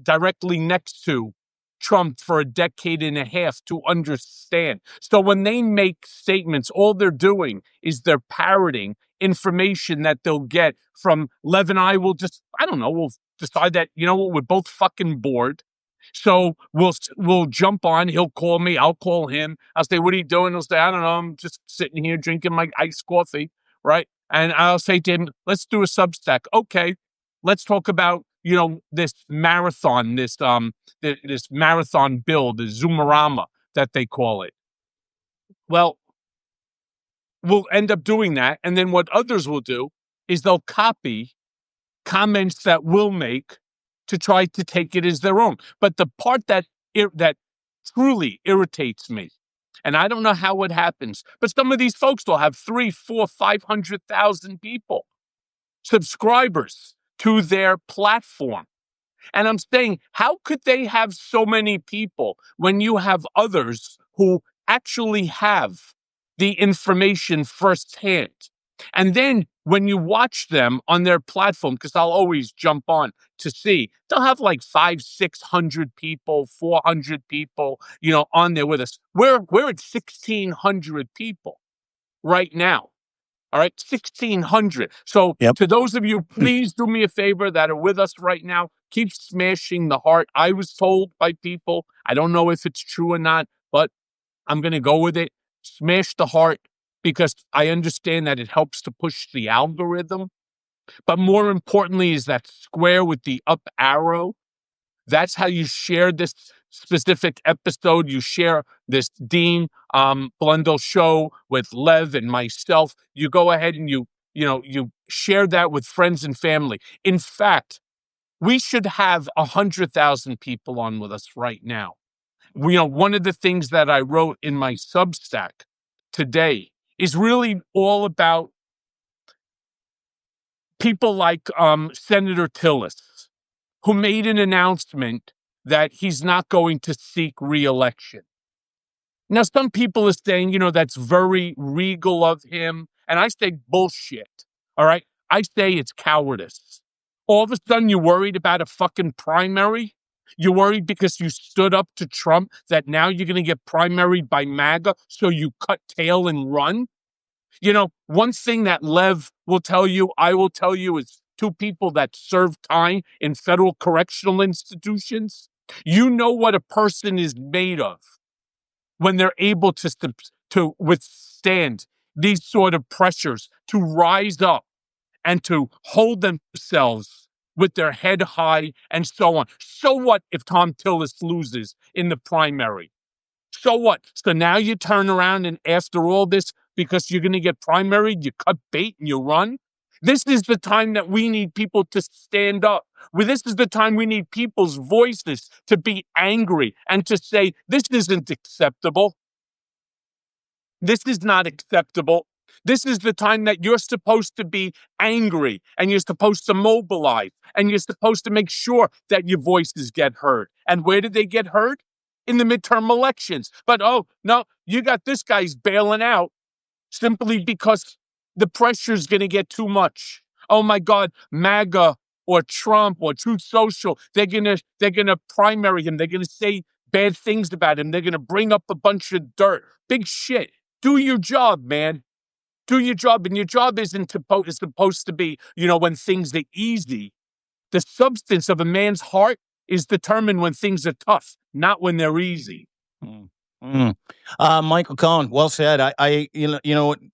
directly next to Trump for a decade and a half to understand. So when they make statements, all they're doing is they're parroting information that they'll get from Lev and I. We'll decide that we're both fucking bored. So we'll jump on. He'll call me. I'll call him. I'll say, "What are you doing?" He'll say, "I don't know. I'm just sitting here drinking my iced coffee." Right. And I'll say to him, "Let's do a Substack." Okay. Let's talk about, this marathon, this marathon build, the Zoomerama that they call it. Well, we'll end up doing that. And then what others will do is they'll copy comments that we'll make to try to take it as their own. But the part that truly irritates me, and I don't know how it happens, but some of these folks will have 3, 4, 500,000 people, subscribers to their platform. And I'm saying, how could they have so many people when you have others who actually have the information firsthand? And then when you watch them on their platform, because I'll always jump on to see, they'll have like 500, 600 people, 400 people, on there with us. We're at 1,600 people right now. All right, 1,600. So to those of you, please do me a favor that are with us right now, keep smashing the heart. I was told by people, I don't know if it's true or not, but I'm going to go with it. Smash the heart, because I understand that it helps to push the algorithm. But more importantly is that square with the up arrow. That's how you share this specific episode. You share this Dean Blundell Show with Lev and myself. You go ahead and you share that with friends and family. In fact, we should have 100,000 people on with us right now. One of the things that I wrote in my Substack today is really all about people like Senator Tillis, who made an announcement that he's not going to seek re-election. Now, some people are saying, that's very regal of him. And I say bullshit. All right. I say it's cowardice. All of a sudden, you're worried about a fucking primary. You're worried because you stood up to Trump that now you're going to get primaried by MAGA. So you cut tail and run. One thing that Lev will tell you, I will tell you, is two people that serve time in federal correctional institutions. You know what a person is made of when they're able to withstand these sort of pressures, to rise up and to hold themselves with their head high and so on. So what if Tom Tillis loses in the primary? So what? So now you turn around and after all this, because you're going to get primaried, you cut bait and you run? This is the time that we need people to stand up. This is the time we need people's voices to be angry and to say, this isn't acceptable. This is not acceptable. This is the time that you're supposed to be angry and you're supposed to mobilize and you're supposed to make sure that your voices get heard. And where did they get heard? In the midterm elections. But, oh, no, you got this guy's bailing out simply because the pressure is going to get too much. Oh, my God, MAGA or Trump or Truth Social, they're going to primary him. They're going to say bad things about him. They're going to bring up a bunch of dirt. Big shit. Do your job, man. Do your job. And your job isn't supposed to be, when things are easy. The substance of a man's heart is determined when things are tough, not when they're easy. Michael Cohen, well said.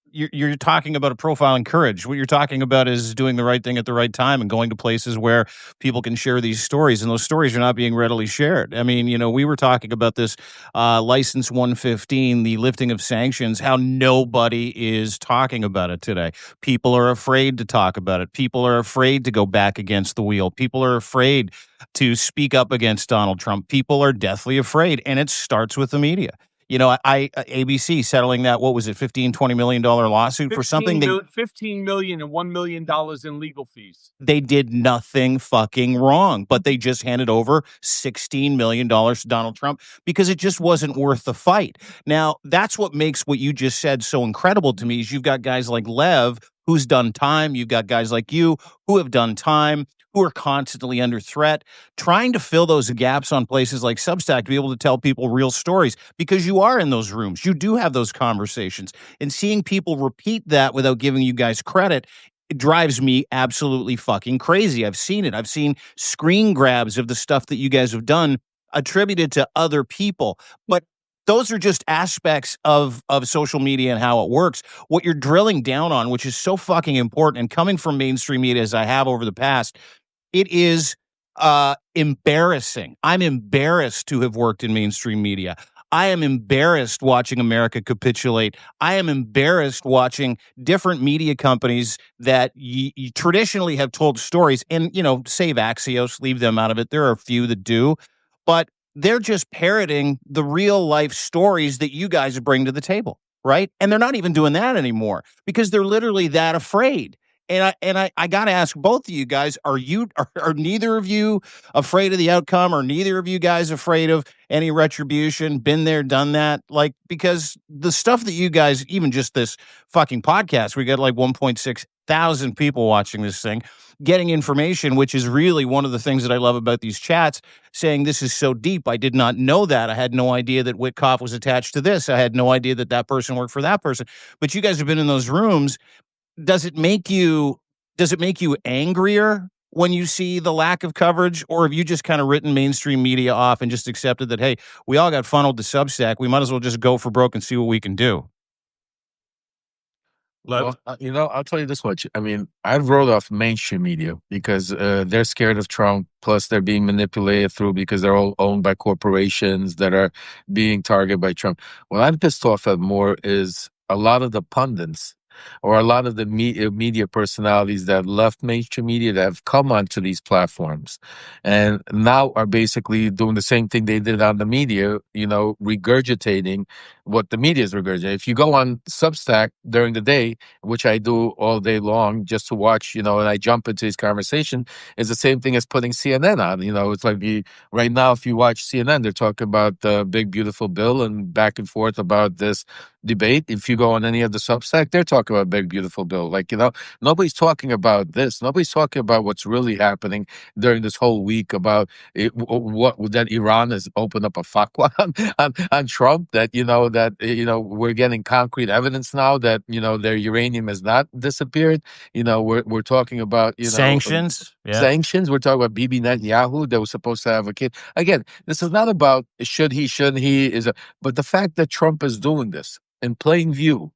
You're talking about a profile in courage. What you're talking about is doing the right thing at the right time and going to places where people can share these stories, and those stories are not being readily shared. I mean, we were talking about this License 115, the lifting of sanctions, how nobody is talking about it today. People are afraid to talk about it. People are afraid to go back against the wheel. People are afraid to speak up against Donald Trump. People are deathly afraid, and it starts with the media. ABC settling that, what was it, $15-20 million lawsuit for something? $15 million and $1 million in legal fees. They did nothing fucking wrong, but they just handed over $16 million to Donald Trump because it just wasn't worth the fight. Now, that's what makes what you just said so incredible to me is you've got guys like Lev, who's done time. You've got guys like you who have done time, who are constantly under threat, trying to fill those gaps on places like Substack to be able to tell people real stories because you are in those rooms. You do have those conversations. And seeing people repeat that without giving you guys credit, it drives me absolutely fucking crazy. I've seen it. I've seen screen grabs of the stuff that you guys have done attributed to other people. But those are just aspects of social media and how it works. What you're drilling down on, which is so fucking important, and coming from mainstream media as I have over the past, it is embarrassing. I'm embarrassed to have worked in mainstream media. I am embarrassed watching America capitulate. I am embarrassed watching different media companies that traditionally have told stories and, save Axios, leave them out of it. There are a few that do, but they're just parroting the real life stories that you guys bring to the table, right? And they're not even doing that anymore because they're literally that afraid. And I got to ask both of you guys, are neither of you afraid of the outcome? Or neither of you guys afraid of any retribution? Been there, done that? Like, because the stuff that you guys, even just this fucking podcast, we got like 1.6 thousand people watching this thing, getting information, which is really one of the things that I love about these chats, saying this is so deep. I did not know that. I had no idea that Witkoff was attached to this. I had no idea that that person worked for that person. But you guys have been in those rooms. Does it make you angrier when you see the lack of coverage, or have you just kind of written mainstream media off and just accepted that, hey, we all got funneled to Substack, we might as well just go for broke and see what we can do? Lev? Well, I'll tell you this much. I mean, I've wrote off mainstream media because they're scared of Trump. Plus, they're being manipulated through because they're all owned by corporations that are being targeted by Trump. What I'm pissed off at more is a lot of the pundits or a lot of the media personalities that left mainstream media that have come onto these platforms and now are basically doing the same thing they did on the media, regurgitating what the media is regurgitating. If you go on Substack during the day, which I do all day long just to watch, and I jump into this conversation, is the same thing as putting CNN on. It's like right now, if you watch CNN, they're talking about the big, beautiful bill and back and forth about this debate. If you go on any of the Substack, they're talking about big, beautiful bill. Like, nobody's talking about this. Nobody's talking about what's really happening during this whole week about what that Iran has opened up a fatwa on Trump, that we're getting concrete evidence now that their uranium has not disappeared. We're talking about Sanctions. Yeah. sanctions. We're talking about Bibi Netanyahu that was supposed to have a kid. Again, this is not about should he, shouldn't he, but the fact that Trump is doing this in plain view,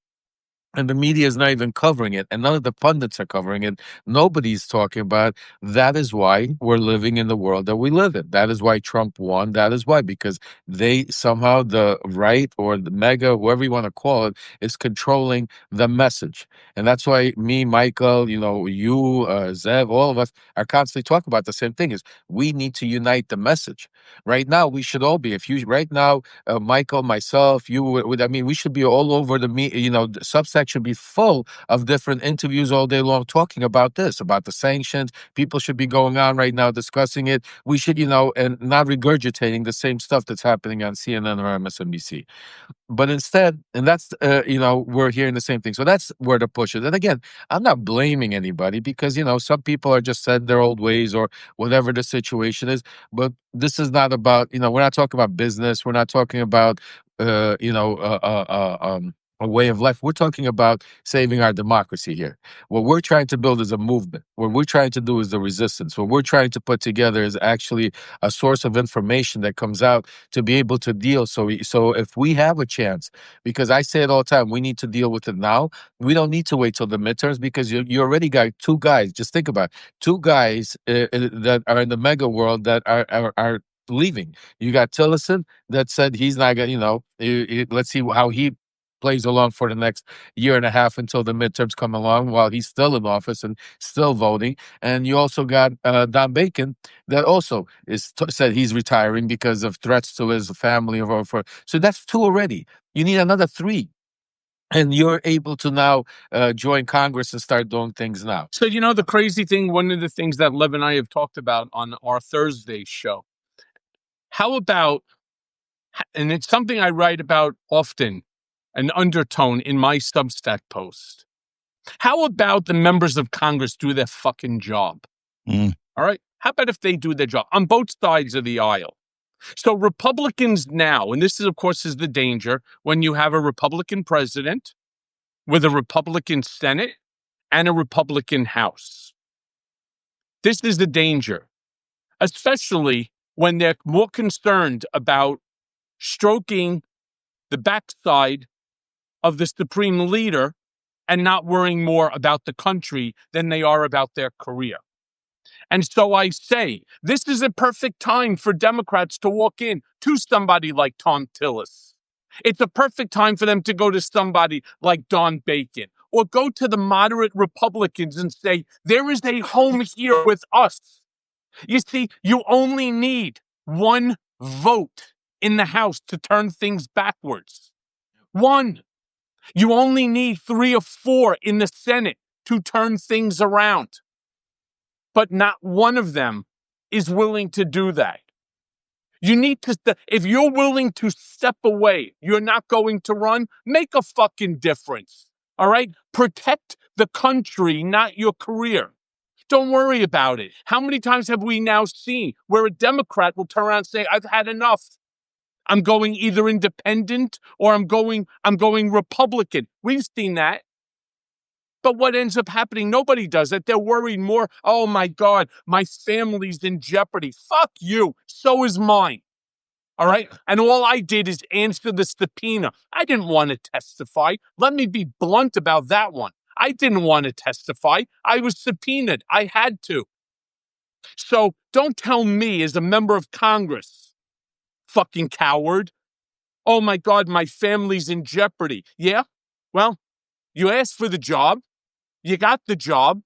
and the media is not even covering it, and none of the pundits are covering it. Nobody's talking about it. That is why we're living in the world that we live in. That is why Trump won. That is why, because they somehow, the right or the mega, whoever you want to call it, is controlling the message. And that's why me, Michael, you, Zev, all of us are constantly talking about the same thing: is we need to unite the message. Right now, we should all be. If you right now, Michael, myself, you, we should be all over the Substack should be full of different interviews all day long talking about this, about the sanctions. People should be going on right now discussing it. We should, and not regurgitating the same stuff that's happening on CNN or MSNBC. But instead, and that's, we're hearing the same thing. So that's where the push is. And again, I'm not blaming anybody because, some people are just set their old ways or whatever the situation is. But this is not about, we're not talking about business. We're not talking about, a way of life. We're talking about saving our democracy here. What we're trying to build is a movement. What we're trying to do is the resistance. What we're trying to put together is actually a source of information that comes out to be able to deal. So if we have a chance, because I say it all the time, we need to deal with it now. We don't need to wait till the midterms because you already got two guys. Just think about it, two guys that are in the mega world that are leaving. You got Tillerson that said he's not going to, let's see how he plays along for the next year and a half until the midterms come along while he's still in office and still voting. And you also got Don Bacon that also said he's retiring because of threats to his family. So that's two already. You need another three. And you're able to now join Congress and start doing things now. So, the crazy thing, one of the things that Lev and I have talked about on our Thursday show, how about, and it's something I write about often, an undertone in my Substack post. How about the members of Congress do their fucking job? All right? How about if they do their job on both sides of the aisle? So Republicans now, and this is, of course, is the danger when you have a Republican president with a Republican Senate and a Republican House. This is the danger, especially when they're more concerned about stroking the backside of the supreme leader and not worrying more about the country than they are about their career. And so I say, this is a perfect time for Democrats to walk in to somebody like Tom Tillis. It's a perfect time for them to go to somebody like Don Bacon or go to the moderate Republicans and say, there is a home here with us. You see, you only need one vote in the House to turn things backwards. One. You only need 3 or 4 in the Senate to turn things around. But not one of them is willing to do that. You need to, if you're willing to step away, you're not going to run, make a fucking difference. All right? Protect the country, not your career. Don't worry about it. How many times have we now seen where a Democrat will turn around and say, I've had enough. I'm going either independent or I'm going Republican. We've seen that. But what ends up happening, nobody does it. They're worried more. Oh my God, my family's in jeopardy. Fuck you. So is mine. All right. And all I did is answer the subpoena. I didn't want to testify. Let me be blunt about that one. I didn't want to testify. I was subpoenaed. I had to. So don't tell me as a member of Congress, fucking coward. Oh my God, my family's in jeopardy. Yeah? Well, you asked for the job. You got the job.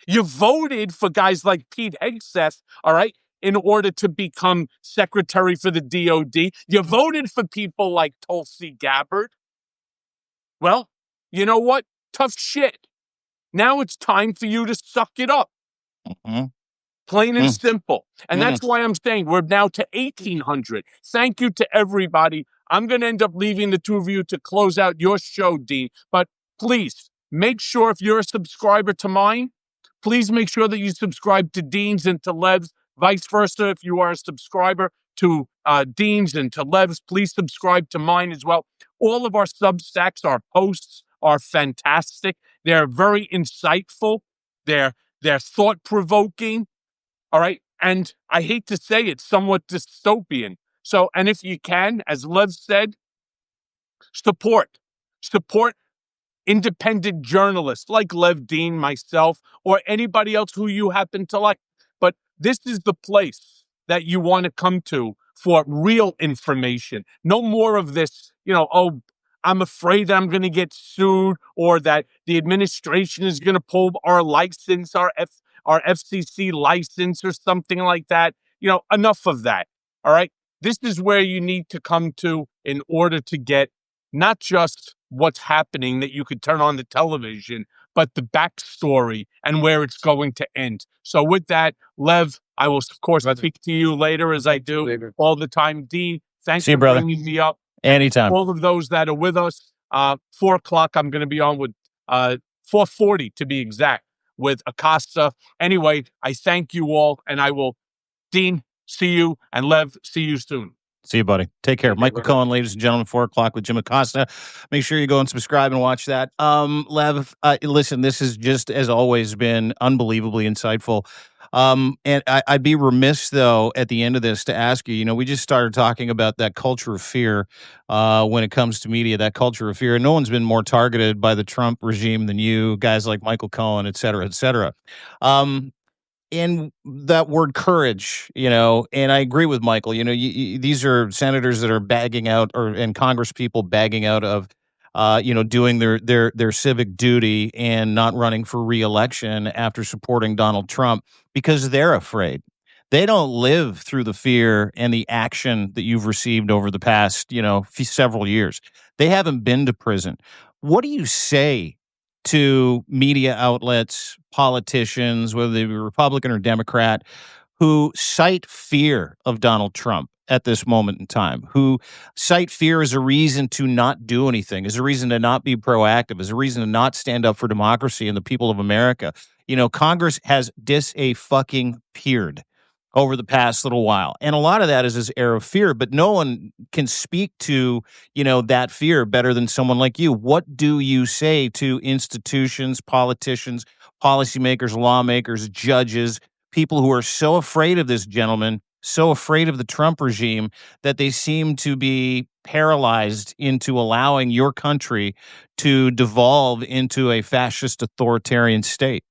You voted for guys like Pete Hegseth, all right, in order to become secretary for the DOD. You voted for people like Tulsi Gabbard. Well, you know what? Tough shit. Now it's time for you to suck it up. Mhm. Plain and simple. And Mm. that's why I'm saying we're now to 1,800. Thank you to everybody. I'm going to end up leaving the two of you to close out your show, Dean. But please make sure if you're a subscriber to mine, please make sure that you subscribe to Dean's and to Lev's. Vice versa, if you are a subscriber to Dean's and to Lev's, please subscribe to mine as well. All of our Substacks, our posts are fantastic. They're very insightful. They're thought-provoking. All right. And I hate to say it, somewhat dystopian. So, and if you can, as Lev said, support independent journalists like Lev, Dean, myself, or anybody else who you happen to like. But this is the place that you want to come to for real information. No more of this, oh, I'm afraid that I'm going to get sued or that the administration is going to pull our license, our FCC license or something like that. Enough of that. All right. This is where you need to come to in order to get not just what's happening that you could turn on the television, but the backstory and where it's going to end. So with that, Lev, I will, of course, speak to you later as I do all the time. Dean, thanks See you, for brother. bringing me up. Anytime. All of those that are with us, 4 o'clock, I'm going to be on with 4:40 to be exact with Acosta. Anyway, I thank you all, and I will, Dean, see you, and Lev, see you soon. See you, buddy. Take care. Michael Cohen, ladies and gentlemen, 4 o'clock with Jim Acosta. Make sure you go and subscribe and watch that. Lev, listen, this has just, as always, been unbelievably insightful. And I'd be remiss, though, at the end of this to ask you, we just started talking about that culture of fear when it comes to media, that culture of fear. And no one's been more targeted by the Trump regime than you, guys like Michael Cohen, et cetera, et cetera. In that word courage, and I agree with Michael, these are senators that are bagging out and Congress people bagging out of, doing their civic duty and not running for reelection after supporting Donald Trump because they're afraid. They don't live through the fear and the action that you've received over the past, several years. They haven't been to prison. What do you say to media outlets, politicians, whether they be Republican or Democrat, who cite fear of Donald Trump at this moment in time, who cite fear as a reason to not do anything, as a reason to not be proactive, as a reason to not stand up for democracy and the people of America? Congress has fucking peered over the past little while. And a lot of that is this air of fear, but no one can speak to, that fear better than someone like you. What do you say to institutions, politicians, policymakers, lawmakers, judges, people who are so afraid of this gentleman, so afraid of the Trump regime that they seem to be paralyzed into allowing your country to devolve into a fascist authoritarian state?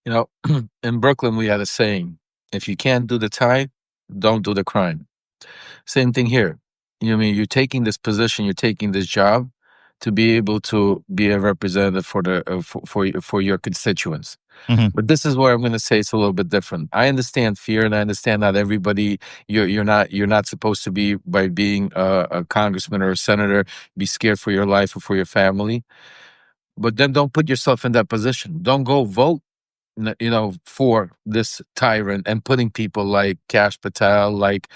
In Brooklyn, we had a saying, if you can't do the time, don't do the crime. Same thing here. You're taking this position, you're taking this job to be able to be a representative for your constituents. Mm-hmm. But this is where I'm going to say it's a little bit different. I understand fear, and I understand not everybody. You're not supposed to be, by being a congressman or a senator, be scared for your life or for your family. But then don't put yourself in that position. Don't go vote for this tyrant and putting people like Kash Patel, like,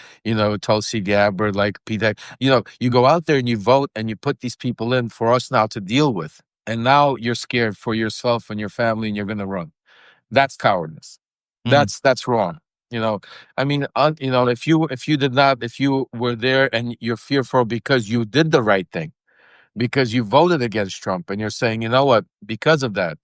Tulsi Gabbard, like Pete. You go out there and you vote and you put these people in for us now to deal with. And now you're scared for yourself and your family and you're going to run. That's cowardice. That's wrong. If you were there and you're fearful because you did the right thing, because you voted against Trump and you're saying, you know what, because of that,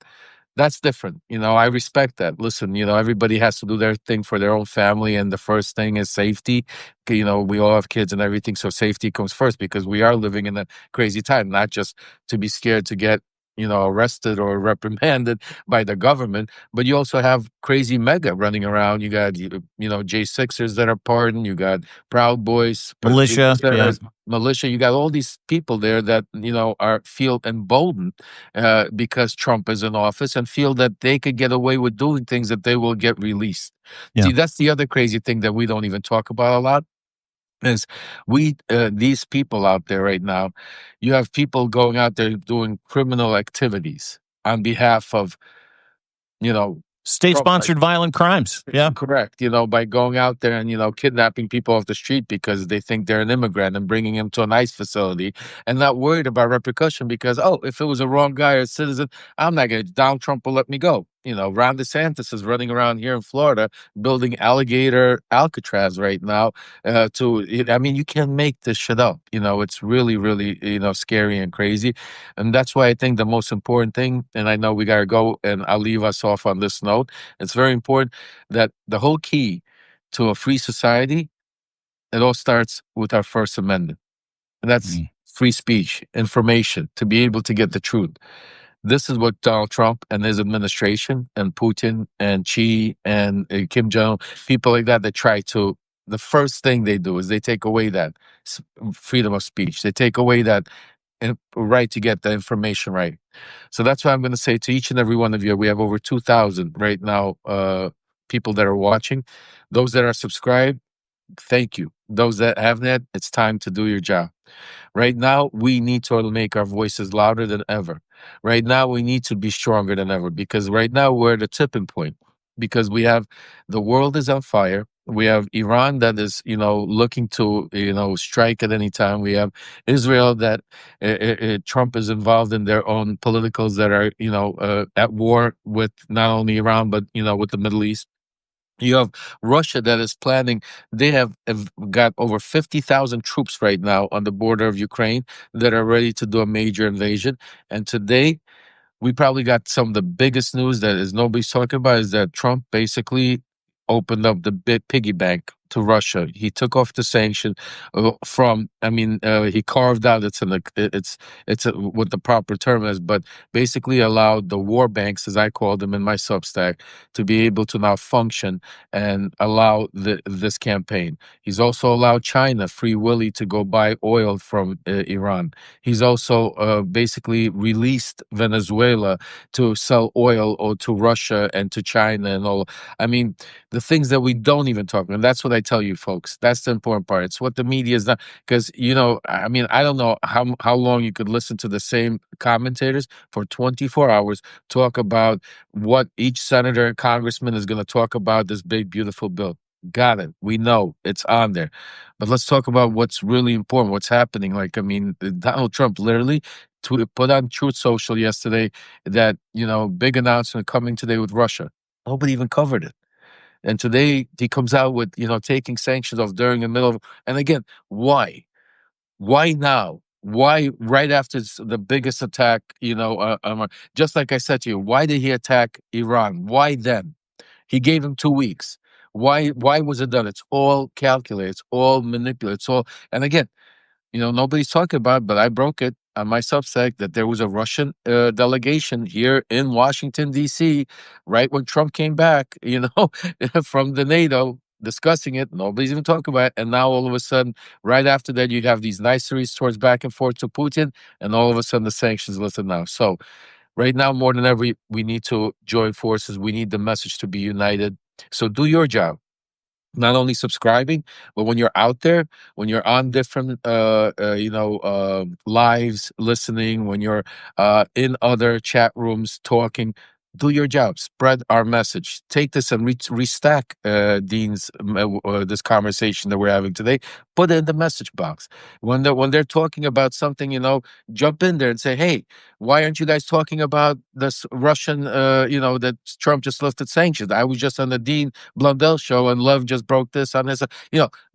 that's different. I respect that. Listen, everybody has to do their thing for their own family. And the first thing is safety. We all have kids and everything. So safety comes first because we are living in a crazy time, not just to be scared to get, arrested or reprimanded by the government, but you also have crazy mega running around. You got, J6ers that are pardoned. You got Proud Boys, Militia, yeah. militia. You got all these people there that, feel emboldened because Trump is in office and feel that they could get away with doing things that they will get released. Yeah. See, that's the other crazy thing that we don't even talk about a lot is these people out there right now, you have people going out there doing criminal activities on behalf of, Trump, State-sponsored violent crimes. Yeah. correct. By going out there and, kidnapping people off the street because they think they're an immigrant and bringing them to an ICE facility and not worried about repercussion because, if it was a wrong guy or a citizen, I'm not going to, Donald Trump will let me go. Ron DeSantis is running around here in Florida building alligator Alcatraz right now. You can't make this shit up. It's really, really, scary and crazy. And that's why I think the most important thing, and I know we got to go and I'll leave us off on this note. It's very important that the whole key to a free society, it all starts with our First Amendment. And that's free speech, information, to be able to get the truth. This is what Donald Trump and his administration and Putin and Xi and Kim Jong, people like that try to, the first thing they do is they take away that freedom of speech. They take away that right to get the information right. So that's why I'm going to say to each and every one of you, we have over 2,000 right now, people that are watching. Those that are subscribed, thank you. Those that haven't, it's time to do your job. Right now, we need to make our voices louder than ever. Right now, we need to be stronger than ever because right now we're at a tipping point because we have the world is on fire. We have Iran that is, looking to, strike at any time. We have Israel that Trump is involved in their own politicals that are, at war with not only Iran, but, with the Middle East. You have Russia that is planning. They have got over 50,000 troops right now on the border of Ukraine that are ready to do a major invasion. And today, we probably got some of the biggest news that is nobody's talking about is that Trump basically opened up the big piggy bank to Russia. He took off the sanction he carved out, what the proper term is, but basically allowed the war banks, as I call them in my Substack, to be able to now function and allow this campaign. He's also allowed China, Free Willy, to go buy oil from Iran. He's also basically released Venezuela to sell oil or to Russia and to China and all. The things that we don't even talk about. And that's what I tell you, folks. That's the important part. It's what the media is not. Because, I don't know how long you could listen to the same commentators for 24 hours talk about what each senator and congressman is going to talk about this big, beautiful bill. Got it. We know it's on there. But let's talk about what's really important, what's happening. Donald Trump literally put on Truth Social yesterday that, big announcement coming today with Russia. Nobody even covered it. And today he comes out with, taking sanctions off during the middle of, and again, why? Why now? Why right after the biggest attack, just like I said to you, why did he attack Iran? Why then? He gave him 2 weeks. Why was it done? It's all calculated. It's all manipulated. It's all, and again, nobody's talking about it, but I broke it on my Substack that there was a Russian delegation here in Washington, D.C., right when Trump came back, from the NATO discussing it. Nobody's even talking about it. And now all of a sudden, right after that, you have these niceties towards back and forth to Putin. And all of a sudden, the sanctions listed now. So right now, more than ever, we need to join forces. We need the message to be united. So do your job. Not only subscribing, but when you're out there, when you're on different, lives, listening, when you're in other chat rooms talking, do your job, spread our message. Take this and restack Dean's this conversation that we're having today. Put it in the message box. When they're talking about something, jump in there and say, "Hey, why aren't you guys talking about this Russian? That Trump just lifted sanctions. I was just on the Dean Blundell show, and Lev just broke this on his.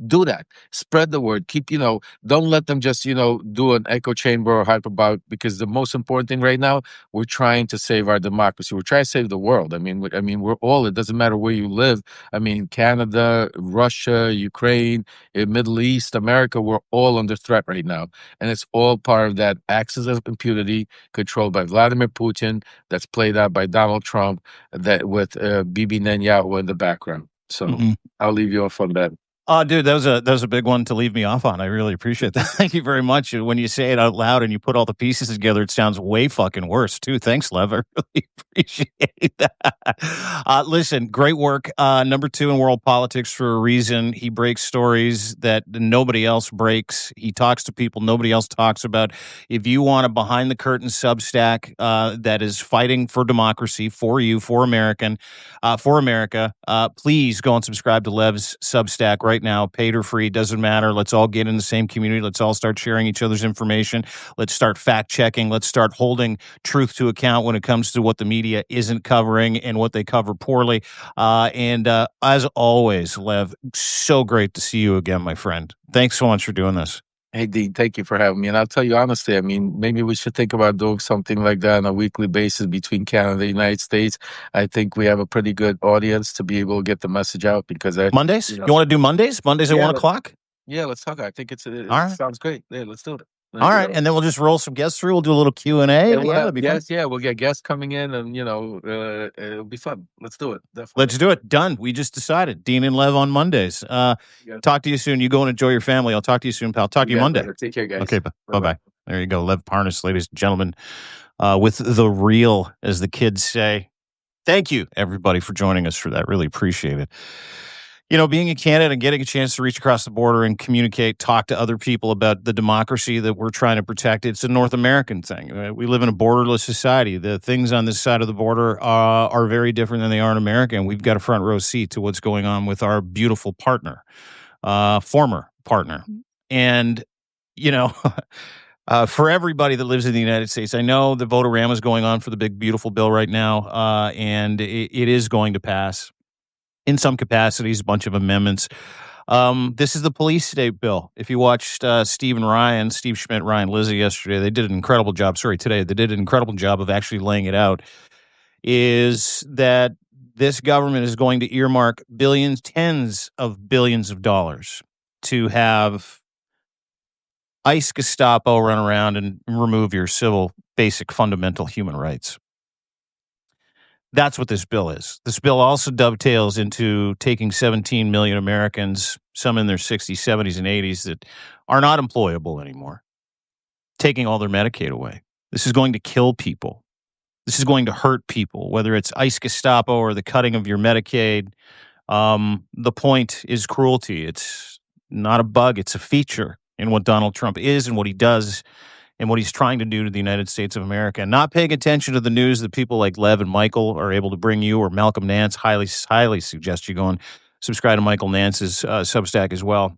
Do that. Spread the word. Keep. Don't let them just do an echo chamber or hyperbolic, because the most important thing right now, we're trying to save our democracy. We're trying to save the world. I mean, we're all. It doesn't matter where you live. I mean, Canada, Russia, Ukraine, Middle East, America. We're all under threat right now, and it's all part of that axis of impunity controlled by Vladimir Putin. That's played out by Donald Trump. That with Bibi Netanyahu in the background. So I'll leave you off on that. Oh, dude, that was a big one to leave me off on. I really appreciate that. Thank you very much. When you say it out loud and you put all the pieces together, it sounds way fucking worse, too. Thanks, Lev. I really appreciate that. Listen, great work. Number 2 in world politics for a reason. He breaks stories that nobody else breaks. He talks to people nobody else talks about. If you want a behind-the-curtain Substack that is fighting for democracy, for you, for America, please go and subscribe to Lev's Substack right now, paid or free, doesn't matter. Let's all get in the same community. Let's all start sharing each other's information. Let's start fact checking. Let's start holding truth to account when it comes to what the media isn't covering and what they cover poorly. And as always, Lev, so great to see you again, my friend. Thanks so much for doing this. Hey, Dean, thank you for having me. And I'll tell you honestly, I mean, maybe we should think about doing something like that on a weekly basis between Canada and the United States. I think we have a pretty good audience to be able to get the message out, because Mondays? You want to do Mondays? Mondays at 1 o'clock? Yeah, let's talk. I think it right. sounds great. Yeah, let's do it. All right, and then we'll just roll some guests through. We'll do a little Q&A. We'll get guests coming in, and it'll be fun. Let's do it. Definitely. Let's do it. Done. We just decided. Dean and Lev on Mondays. Talk to you soon. You go and enjoy your family. I'll talk to you soon, pal. Talk to you Monday. Better. Take care, guys. Okay, bye-bye. There you go. Lev Parnas, ladies and gentlemen, with the real, as the kids say. Thank you, everybody, for joining us for that. Really appreciate it. Being in Canada and getting a chance to reach across the border and communicate, talk to other people about the democracy that we're trying to protect, it's a North American thing. We live in a borderless society. The things on this side of the border are very different than they are in America, and we've got a front row seat to what's going on with our beautiful partner, former partner. And, for everybody that lives in the United States, I know the vote-a-rama is going on for the big, beautiful bill right now, and it is going to pass. In some capacities, a bunch of amendments. This is the police state bill. If you watched Steve Schmidt, Ryan Lizzie yesterday, they did an incredible job. Today, they did an incredible job of actually laying it out. Is that this government is going to earmark billions, tens of billions of dollars to have ICE Gestapo run around and remove your civil, basic, fundamental human rights. That's what this bill is. This bill also dovetails into taking 17 million Americans, some in their 60s, 70s, and 80s, that are not employable anymore, taking all their Medicaid away. This is going to kill people. This is going to hurt people, whether it's ICE Gestapo or the cutting of your Medicaid. The point is cruelty. It's not a bug. It's a feature in what Donald Trump is and what he does and what he's trying to do to the United States of America. Not paying attention to the news that people like Lev and Michael are able to bring you, or Malcolm Nance. Highly suggest you go and subscribe to Michael Nance's Substack as well.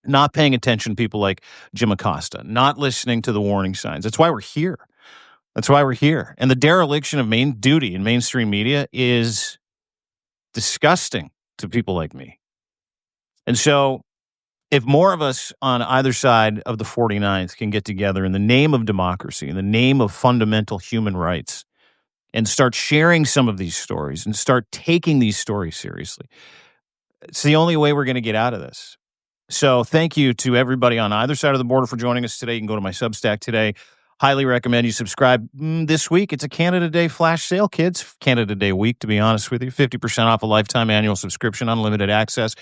Not paying attention to people like Jim Acosta. Not listening to the warning signs. That's why we're here. And the dereliction of main duty in mainstream media is disgusting to people like me. And so, if more of us on either side of the 49th can get together in the name of democracy, in the name of fundamental human rights, and start sharing some of these stories and start taking these stories seriously, it's the only way we're going to get out of this. So thank you to everybody on either side of the border for joining us today. You can go to my Substack today. Highly recommend you subscribe this week. It's a Canada Day flash sale, kids. Canada Day week, to be honest with you. 50% off a lifetime annual subscription, unlimited access.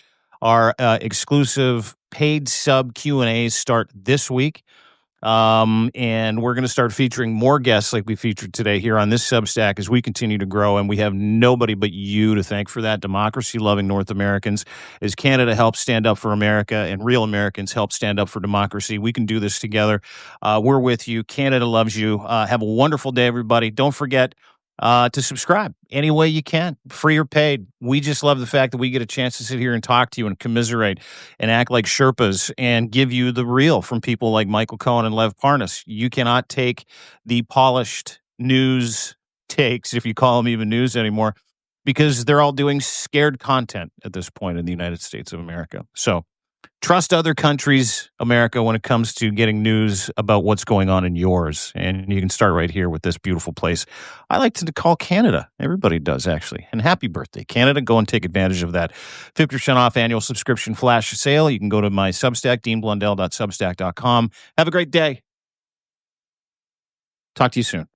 Our exclusive paid sub Q&As start this week. And we're going to start featuring more guests like we featured today here on this Substack as we continue to grow. And we have nobody but you to thank for that. Democracy-loving North Americans. As Canada helps stand up for America and real Americans help stand up for democracy, we can do this together. We're with you. Canada loves you. Have a wonderful day, everybody. Don't forget, to subscribe any way you can, free or paid. We just love the fact that we get a chance to sit here and talk to you and commiserate and act like Sherpas and give you the real from people like Michael Cohen and Lev Parnas. You cannot take the polished news takes, if you call them even news anymore, because they're all doing scared content at this point in the United States of America. So trust other countries, America, when it comes to getting news about what's going on in yours. And you can start right here with this beautiful place. I like to call Canada. Everybody does, actually. And happy birthday, Canada. Go and take advantage of that 50% off annual subscription flash sale. You can go to my Substack, deanblundell.substack.com. Have a great day. Talk to you soon.